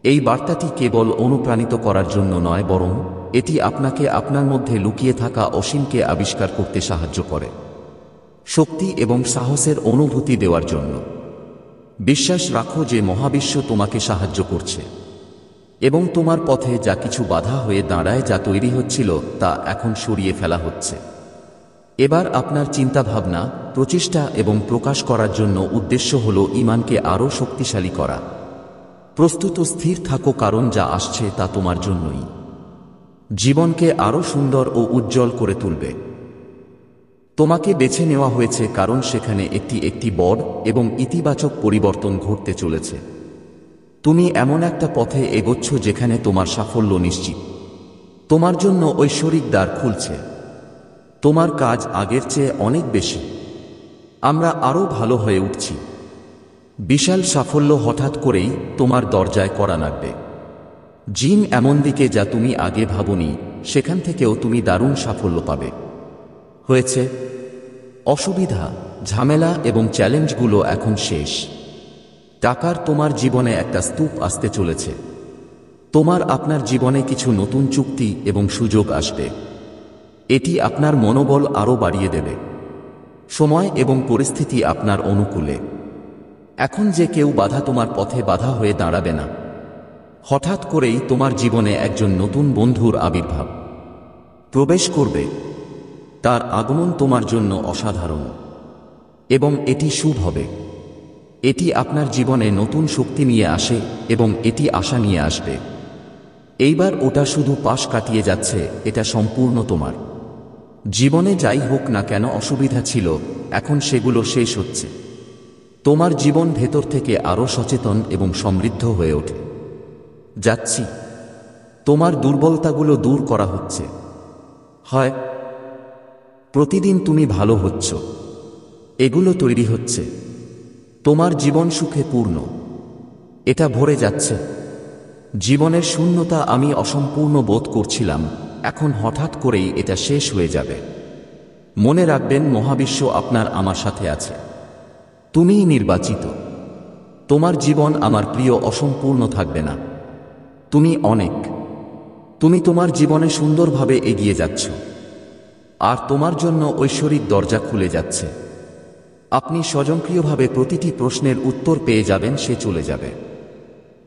এই বার্তাটি কেবল অনুপ্রাণিত করার জন্য নয়, বরং এটি আপনাকে আপনার মধ্যে লুকিয়ে থাকা অসীমকে আবিষ্কার করতে সাহায্য করে, শক্তি এবং সাহসের অনুভূতি দেওয়ার জন্য। বিশ্বাস রাখো যে মহাবিশ্ব তোমাকে সাহায্য করছে এবং তোমার পথে যা কিছু বাধা হয়ে দাঁড়ায়, যা তৈরি হচ্ছিল, তা এখন সরিয়ে ফেলা হচ্ছে। এবার আপনার চিন্তাভাবনা, প্রচেষ্টা এবং প্রকাশ করার জন্য উদ্দেশ্য হল ঈমানকে আরও শক্তিশালী করা। প্রস্তুত স্থির থাকো, কারণ যা আসছে তা তোমার জন্যই জীবনকে আরও সুন্দর ও উজ্জ্বল করে তুলবে। তোমাকে বেছে নেওয়া হয়েছে কারণ সেখানে একটি বড় এবং ইতিবাচক পরিবর্তন ঘটতে চলেছে। তুমি এমন একটা পথে এগোচ্ছ যেখানে তোমার সাফল্য নিশ্চিত। তোমার জন্য ঐশ্বরিক দ্বার খুলছে। তোমার কাজ আগের চেয়ে অনেক বেশি। আমরা আরও ভালো হয়ে উঠছি। বিশাল সাফল্য হঠাৎ করেই তোমার দরজায় কড়া নাড়বে। জিন এমন দিকে যা তুমি আগে ভাবনি, সেখান থেকেও তুমি দারুণ সাফল্য পাবে। হয়েছে। অসুবিধা, ঝামেলা এবং চ্যালেঞ্জগুলো এখন শেষ। টাকার তোমার জীবনে একটা স্তূপ আসতে চলেছে। আপনার জীবনে কিছু নতুন চুক্তি এবং সুযোগ আসবে। এটি আপনার মনোবল আরও বাড়িয়ে দেবে। সময় এবং পরিস্থিতি আপনার অনুকূলে। এখন যে কেউ বাধা তোমার পথে বাধা হয়ে দাঁড়াবে না। হঠাৎ করেই তোমার জীবনে একজন নতুন বন্ধুর আবির্ভাব প্রবেশ করবে। তার আগমন তোমার জন্য অসাধারণ এবং এটি শুভ হবে। এটি আপনার জীবনে নতুন শক্তি নিয়ে আসে এবং এটি আশা নিয়ে আসবে। এইবার ওটা শুধু পাশ কাটিয়ে যাচ্ছে, এটা সম্পূর্ণ তোমার। জীবনে যাই হোক না কেন অসুবিধা ছিল, এখন সেগুলো শেষ হচ্ছে। তোমার জীবন ভেতর থেকে আরও সচেতন এবং সমৃদ্ধ হয়ে ওঠে। যাচ্ছি। তোমার দুর্বলতাগুলো দূর করা হচ্ছে। হয় প্রতিদিন তুমি ভালো হচ্ছ, এগুলো তৈরি হচ্ছে। তোমার জীবন সুখে পূর্ণ, এটা ভরে যাচ্ছে। জীবনের শূন্যতা আমি অসম্পূর্ণ বোধ করছিলাম, এখন হঠাৎ করেই এটা শেষ হয়ে যাবে। মনে রাখবেন, মহাবিশ্ব আপনার আমার সাথে আছে। তুমিই নির্বাচিত। তোমার জীবন আমার প্রিয় অসম্পূর্ণ থাকবে না। তুমি অনেক। তুমি তোমার জীবনে সুন্দরভাবে এগিয়ে যাচ্ছ, আর তোমার জন্য ঐশ্বরিক দরজা খুলে যাচ্ছে। আপনি স্বয়ংক্রিয়ভাবে প্রতিটি প্রশ্নের উত্তর পেয়ে যাবেন, সে চলে যাবে।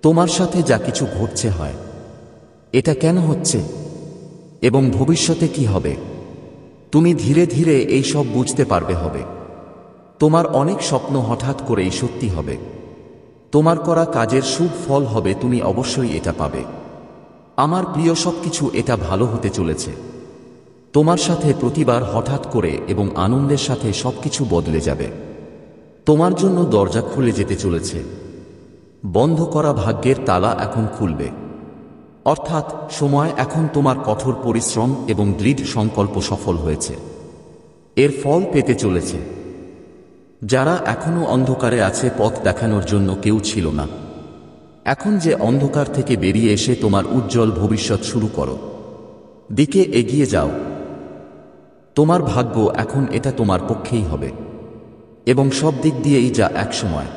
তোমার সাথে যা কিছু ঘটছে হয়, এটা কেন হচ্ছে এবং ভবিষ্যতে কি হবে, তুমি ধীরে ধীরে এই সব বুঝতে পারবে হবে। তোমার অনেক স্বপ্ন হঠাৎ করেই সত্যি হবে। তোমার করা কাজের শুভ ফল হবে, তুমি অবশ্যই এটা পাবে। আমার প্রিয় সবকিছু এটা ভালো হতে চলেছে। তোমার সাথে প্রতিবার হঠাৎ করে এবং আনন্দের সাথে সবকিছু বদলে যাবে। তোমার জন্য দরজা খুলে যেতে চলেছে। বন্ধ করা ভাগ্যের তালা এখন খুলবে। অর্থাৎ সময় এখন তোমার কঠোর পরিশ্রম এবং দৃঢ় সংকল্প সফল হয়েছে, এর ফল পেতে চলেছে। যারা এখনো অন্ধকারে আছে, পথ দেখানোর জন্য কেউ ছিল না। এখন যে অন্ধকার থেকে বেরিয়ে এসে তোমার উজ্জ্বল ভবিষ্যৎ শুরু করো, দিকে এগিয়ে যাও। তোমার ভাগ্য এখন এটা তোমার পক্ষেই হবে, এবং সব দিক দিয়েই যা একসময়।